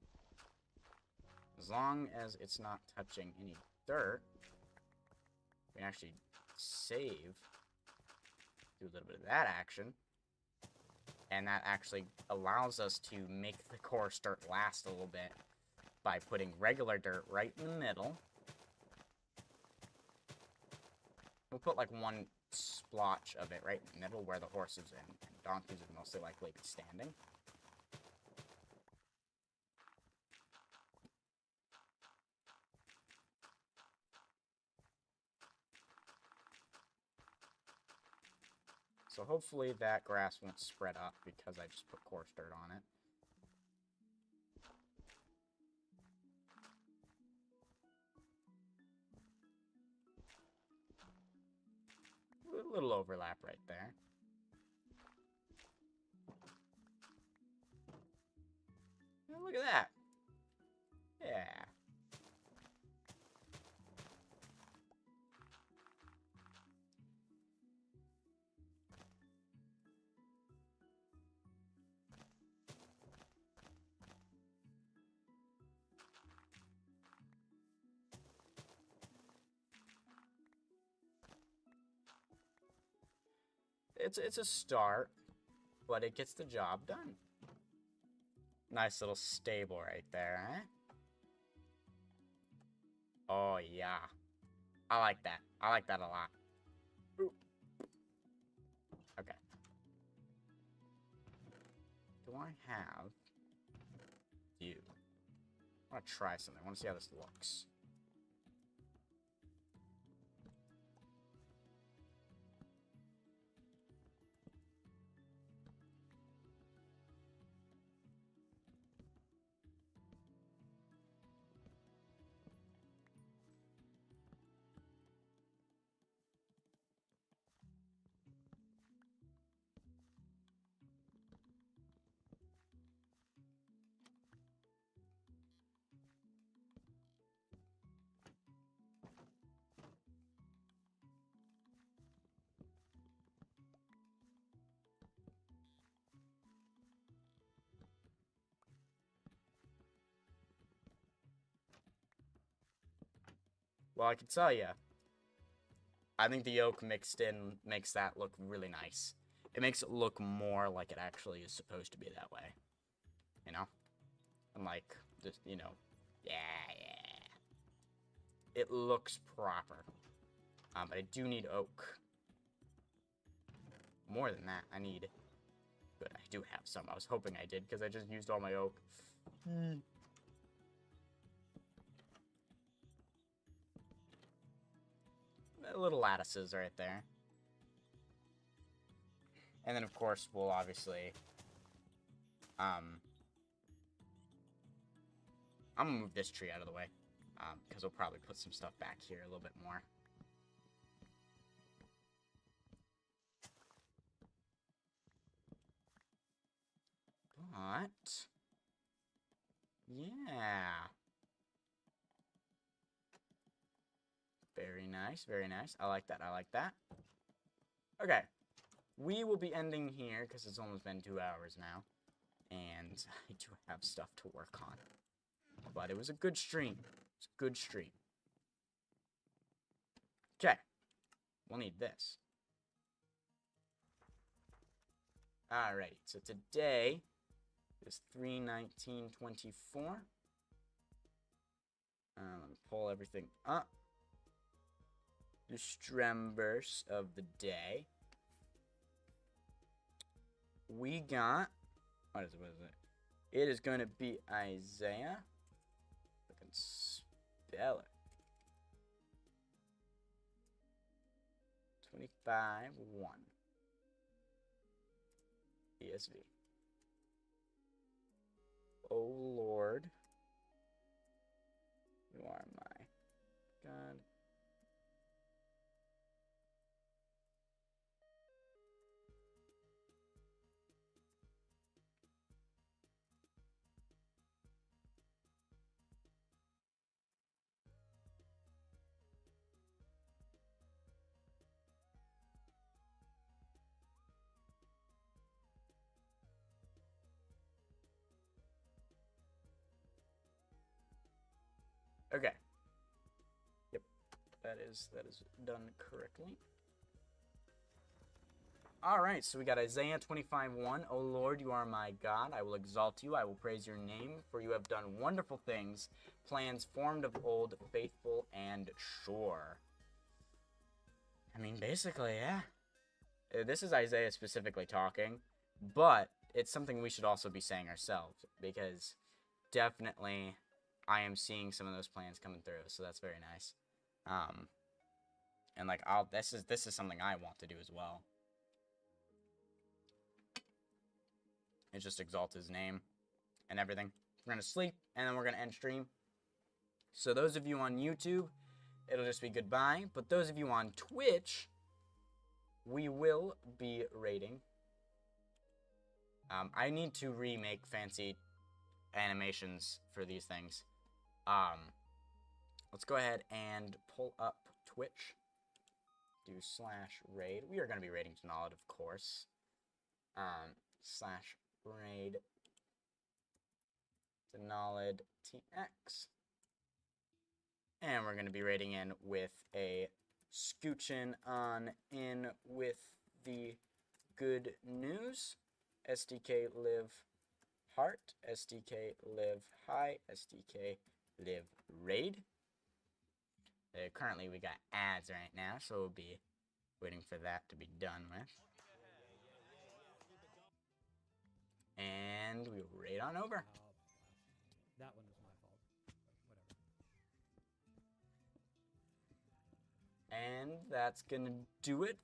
As long as it's not touching any dirt, we can actually save, do a little bit of that action, and that actually allows us to make the coarse dirt last a little bit by putting regular dirt right in the middle. We'll put like one splotch of it right in the middle where the horses and donkeys would mostly likely be standing. So hopefully that grass won't spread up because I just put coarse dirt on it. A little overlap right there. Oh, look at that. Yeah. It's a start, but it gets the job done. Nice little stable right there, eh? Oh, yeah. I like that. I like that a lot. Ooh. Okay. Do I have you? I want to try something. I want to see how this looks. Well, I can tell you, I think the oak mixed in makes that look really nice. It makes it look more like it actually is supposed to be that way. You know? And like, just, you know, yeah. It looks proper. But I do need oak. More than that, I need... Good, I do have some. I was hoping I did, because I just used all my oak. Little lattices right there. And then, of course, we'll obviously I'm gonna move this tree out of the way, because we'll probably put some stuff back here a little bit more. But yeah, very nice, very nice. I like that. I like that. Okay, we will be ending here because it's almost been 2 hours now, and I do have stuff to work on. But it was a good stream. It's a good stream. Okay, we'll need this. Alrighty, so today is 3/19/24. Let me pull everything up. The Stremverse of the day. We got, what is it? It is going to be Isaiah. I can spell it. 25:1. ESV. Oh Lord, you are my God. Okay. Yep. That is done correctly. Alright, so we got Isaiah 25:1. O Lord, you are my God. I will exalt you. I will praise your name, for you have done wonderful things, plans formed of old, faithful and sure. I mean, basically, yeah. This is Isaiah specifically talking, but it's something we should also be saying ourselves, because definitely I am seeing some of those plans coming through, so that's very nice. And like this is something I want to do as well. It's just exalt his name and everything. We're gonna sleep and then we're gonna end stream. So those of you on YouTube, it'll just be goodbye. But those of you on Twitch, we will be raiding. I need to remake fancy animations for these things. Let's go ahead and pull up Twitch. Do /raid. We are going to be raiding Denalid, of course. /raid Denalid TX. And we're going to be raiding in with a scoochin' on in with the good news. SDK live heart. SDK live high. SDK live raid. Currently we got ads right now, so we'll be waiting for that to be done with. And we will raid on over. That one was my fault. Whatever. And that's gonna do it